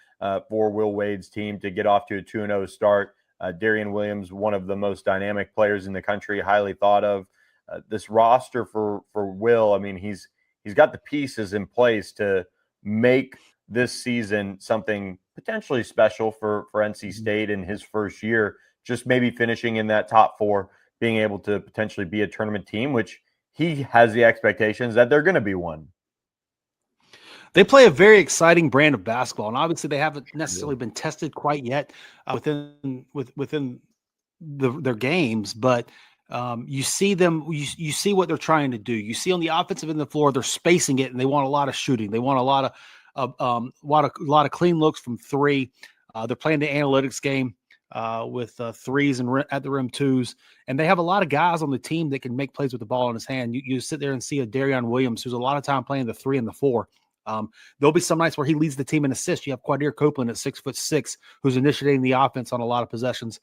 for Will Wade's team to get off to a 2-0 start. Darian Williams, one of the most dynamic players in the country, highly thought of. This roster for Will, I mean, he's got the pieces in place to make this season something potentially special for NC State in his first year. Just maybe finishing in that top 4, being able to potentially be a tournament team, which he has the expectations that they're going to be one. They play a very exciting brand of basketball, and obviously they haven't necessarily been tested quite yet within their games. But you see them, you see what they're trying to do. You see on the offensive end of the floor, they're spacing it, and they want a lot of shooting. They want a lot of clean looks from 3. They're playing the analytics game. With 3s and at the rim 2s. And they have a lot of guys on the team that can make plays with the ball in his hand. You sit there and see a Darian Williams, who's a lot of time playing the 3 and the 4. There'll be some nights where he leads the team in assists. You have Quadir Copeland at 6'6", who's initiating the offense on a lot of possessions.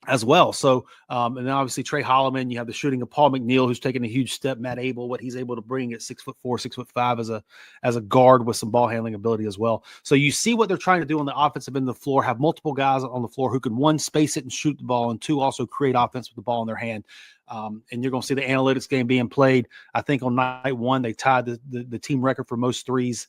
As well. So, and then obviously Trey Holloman, you have the shooting of Paul McNeil, who's taking a huge step. Matt Abel, what he's able to bring at 6'4", 6'5" as a guard with some ball handling ability as well. So you see what they're trying to do on the offensive end of the floor, have multiple guys on the floor who can, 1, space it and shoot the ball, and 2, also create offense with the ball in their hand. And you're going to see the analytics game being played. I think on night 1, they tied the team record for most 3s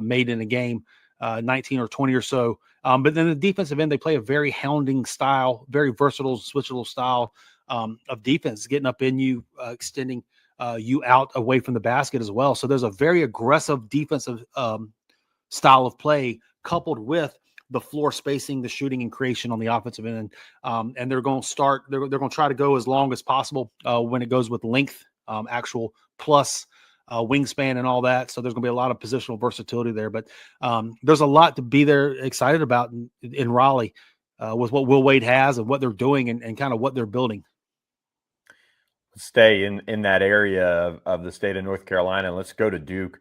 made in a game, 19 or 20 or so. But then the defensive end, they play a very hounding style, very versatile, switchable style of defense, getting up in you, extending you out away from the basket as well. So there's a very aggressive defensive style of play coupled with the floor spacing, the shooting and creation on the offensive end. And they're going to start, they're going to try to go as long as possible when it goes with length, actual plus wingspan and all that. So there's going to be a lot of positional versatility there, but there's a lot to be there excited about in Raleigh with what Will Wade has and what they're doing and kind of what they're building. Stay in that area of the state of North Carolina. Let's go to Duke.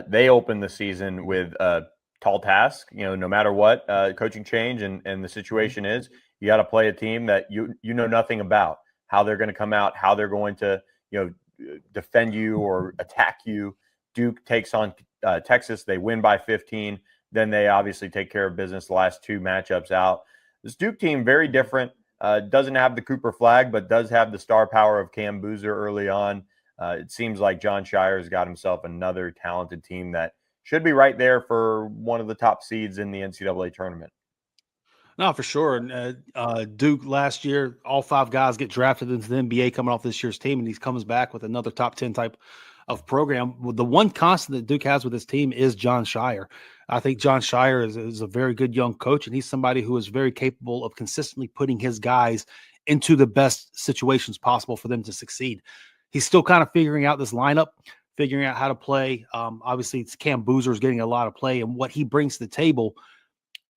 They opened the season with a tall task. No matter what coaching change and the situation is, you got to play a team that you know nothing about, how they're going to come out, how they're going to defend you or attack you. Duke takes on Texas. They win by 15. Then they obviously take care of business the last two matchups out. This Duke team, very different. Doesn't have the Cooper flag, but does have the star power of Cam Boozer early on. It seems like John Shire's got himself another talented team that should be right there for one of the top seeds in the NCAA tournament. No, for sure. And Duke last year, all 5 guys get drafted into the NBA coming off this year's team, and he comes back with another top 10 type of program. The one constant that Duke has with his team is John Shire. I think John Shire is a very good young coach, and he's somebody who is very capable of consistently putting his guys into the best situations possible for them to succeed. He's still kind of figuring out this lineup, figuring out how to play. Obviously, it's Cam Boozer's getting a lot of play, and what he brings to the table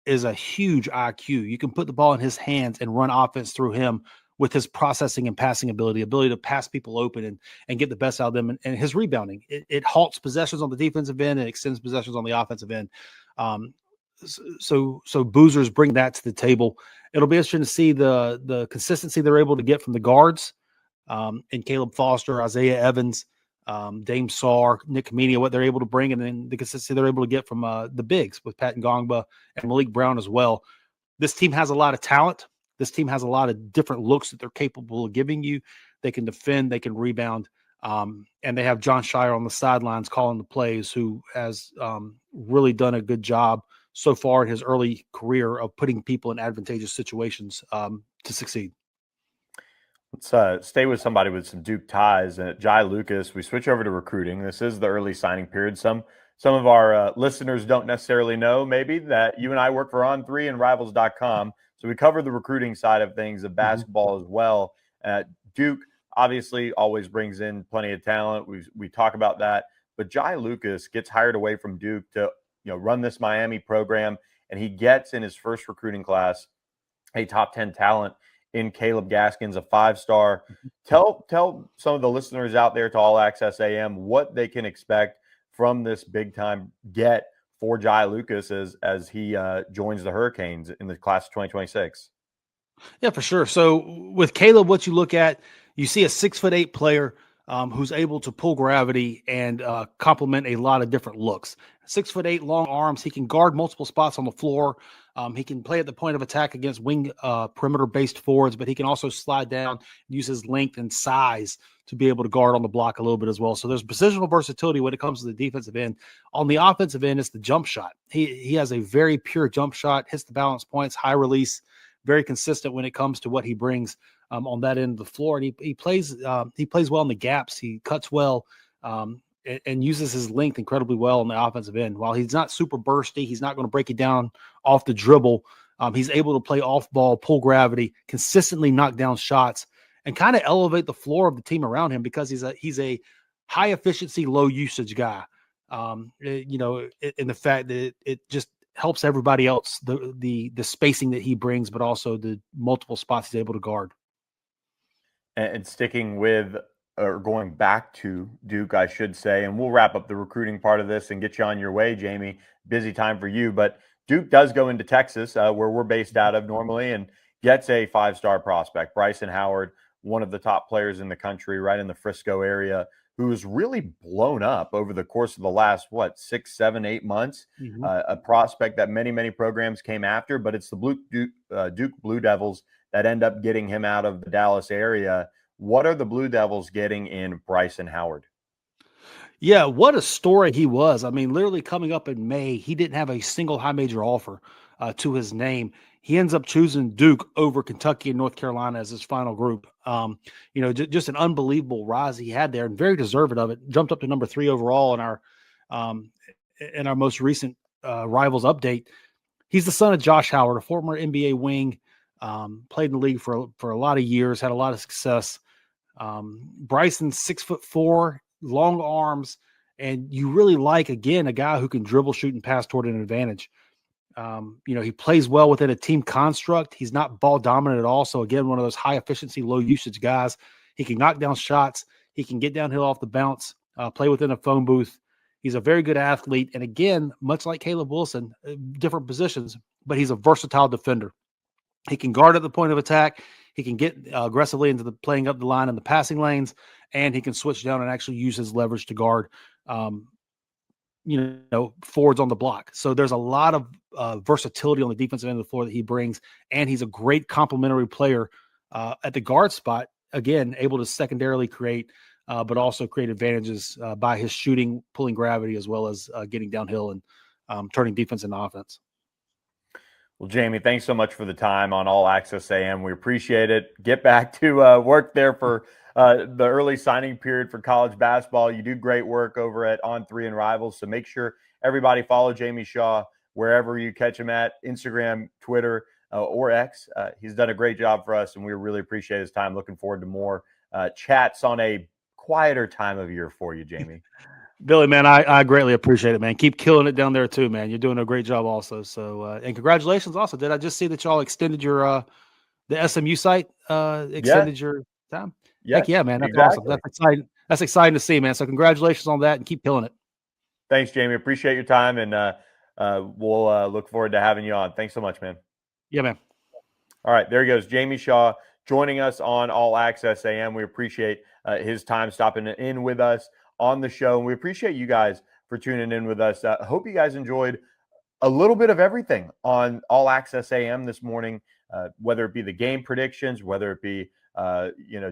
is a huge IQ. You can put the ball in his hands and run offense through him with his processing and passing ability to pass people open and get the best out of them. And his rebounding, it halts possessions on the defensive end and extends possessions on the offensive end. So Boozer's bring that to the table. It'll be interesting to see the consistency they're able to get from the guards and Caleb Foster, Isaiah Evans, Dame Sarr, Nick Kamenia, what they're able to bring, and then the consistency they're able to get from the bigs with Pat Ngongba and Malik Brown as well. This team has a lot of talent. This team has a lot of different looks that they're capable of giving you. They can defend, they can rebound, and they have John Shire on the sidelines calling the plays, who has really done a good job so far in his early career of putting people in advantageous situations to succeed. Let's stay with somebody with some Duke ties. Jai Lucas, we switch over to recruiting. This is the early signing period. Some of our listeners don't necessarily know maybe that you and I work for On3 and Rivals.com. So we cover the recruiting side of things of basketball as well. Duke obviously always brings in plenty of talent. We talk about that. But Jai Lucas gets hired away from Duke to run this Miami program, and he gets in his first recruiting class a top 10 talent in Caleb Gaskins, a 5-star. Tell some of the listeners out there to All Access AM what they can expect from this big-time get for Jai Lucas as he joins the Hurricanes in the class of 2026. Yeah, for sure. So with Caleb, what you look at, you see a 6'8" player who's able to pull gravity and complement a lot of different looks. 6'8", long arms. He can guard multiple spots on the floor. He can play at the point of attack against wing perimeter-based forwards, but he can also slide down, use his length and size to be able to guard on the block a little bit as well. So there's positional versatility when it comes to the defensive end. On the offensive end, it's the jump shot. He has a very pure jump shot, hits the balance points, high release, very consistent when it comes to what he brings on that end of the floor. And he plays well in the gaps. He cuts well and uses his length incredibly well on the offensive end. While he's not super bursty, he's not going to break it down off the dribble. He's able to play off ball, pull gravity, consistently knock down shots, and kind of elevate the floor of the team around him because he's a high efficiency, low usage guy. In the fact that it just helps everybody else, the spacing that he brings, but also the multiple spots he's able to guard. And sticking with, or going back to Duke, I should say, and we'll wrap up the recruiting part of this and get you on your way, Jamie. Busy time for you, but Duke does go into Texas, where we're based out of normally, and gets a 5-star prospect, Bryson Howard, one of the top players in the country, right in the Frisco area, who has really blown up over the course of the last, 6, 7, 8 months. A prospect that many programs came after, but it's the Duke Blue Devils that end up getting him out of the Dallas area. What are the Blue Devils getting in Bryson Howard? Yeah, what a story he was. I mean, literally coming up in May, he didn't have a single high major offer to his name. He ends up choosing Duke over Kentucky and North Carolina as his final group. Just an unbelievable rise he had there, and very deserving of it. Jumped up to number 3 overall um, in our most recent rivals update. He's the son of Josh Howard, a former NBA wing. Played in the league for a lot of years, had a lot of success. Bryson's 6'4", long arms, and you really like, again, a guy who can dribble, shoot, and pass toward an advantage. He plays well within a team construct. He's not ball dominant at all. So again, one of those high efficiency, low usage guys. He can knock down shots. He can get downhill off the bounce, play within a phone booth. He's a very good athlete. And again, much like Caleb Wilson, different positions, but he's a versatile defender. He can guard at the point of attack. He can get aggressively into the playing up the line in the passing lanes, and he can switch down and actually use his leverage to guard, forwards on the block. So there's a lot of versatility on the defensive end of the floor that he brings, and he's a great complementary player at the guard spot. Again, able to secondarily create, but also create advantages by his shooting, pulling gravity, as well as getting downhill and turning defense into offense. Well, Jamie, thanks so much for the time on All Access AM. We appreciate it. Get back to work there for the early signing period for college basketball. You do great work over at On3 and Rivals, so make sure everybody follow Jamie Shaw wherever you catch him at, Instagram, Twitter, or X. He's done a great job for us, and we really appreciate his time. Looking forward to more chats on a quieter time of year for you, Jamie. Billy, man, I greatly appreciate it, man. Keep killing it down there too, man. You're doing a great job also. So, and congratulations also. Did I just see that y'all extended your the SMU site extended your time? Yes, heck yeah, man. That's exactly. awesome. That's exciting. That's exciting to see, man. So congratulations on that and keep killing it. Thanks, Jamie. Appreciate your time, and we'll look forward to having you on. Thanks so much, man. Yeah, man. All right, there he goes. Jamie Shaw joining us on All Access AM. We appreciate his time stopping in with us on the show. And we appreciate you guys for tuning in with us. Hope you guys enjoyed a little bit of everything on All Access AM this morning, whether it be the game predictions, whether it be,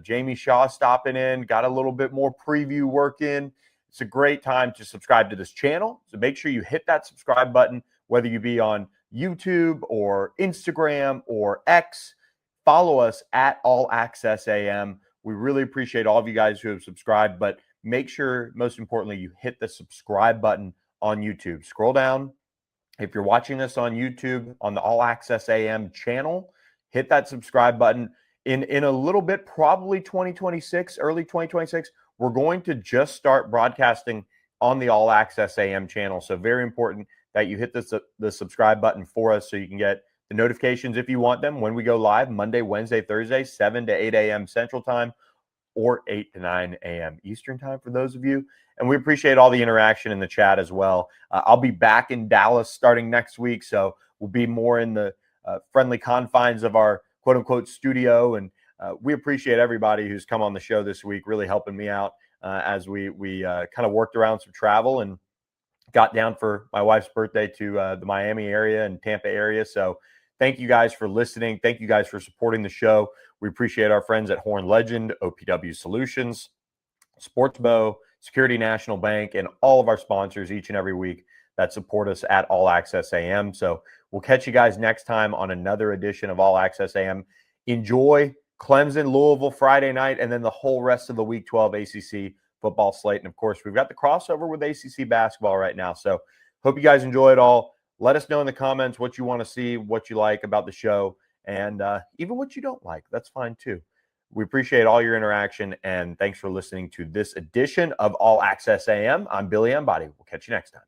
Jamie Shaw stopping in, got a little bit more preview work in. It's a great time to subscribe to this channel. So make sure you hit that subscribe button, whether you be on YouTube or Instagram or X. Follow us at All Access AM. We really appreciate all of you guys who have subscribed, but make sure, most importantly, you hit the subscribe button on YouTube. Scroll down. If you're watching us on YouTube on the All Access AM channel, hit that subscribe button. In a little bit, probably 2026, early 2026, we're going to just start broadcasting on the All Access AM channel. So very important that you hit the subscribe button for us so you can get the notifications if you want them when we go live Monday, Wednesday, Thursday, 7 to 8 a.m. Central Time, or 8 to 9 a.m. Eastern Time for those of you. And we appreciate all the interaction in the chat as well. I'll be back in Dallas starting next week, so we'll be more in the friendly confines of our quote-unquote studio. And we appreciate everybody who's come on the show this week, really helping me out as we kind of worked around some travel and got down for my wife's birthday to the Miami area and Tampa area. So thank you guys for listening. Thank you guys for supporting the show. We appreciate our friends at Horn Legend, OPW Solutions, Sportsbow, Security National Bank, and all of our sponsors each and every week that support us at All Access AM. So we'll catch you guys next time on another edition of All Access AM. Enjoy Clemson, Louisville Friday night, and then the whole rest of the Week 12 ACC football slate. And, of course, we've got the crossover with ACC basketball right now. So hope you guys enjoy it all. Let us know in the comments what you want to see, what you like about the show, and even what you don't like. That's fine, too. We appreciate all your interaction, and thanks for listening to this edition of All Access AM. I'm Billy Embody. We'll catch you next time.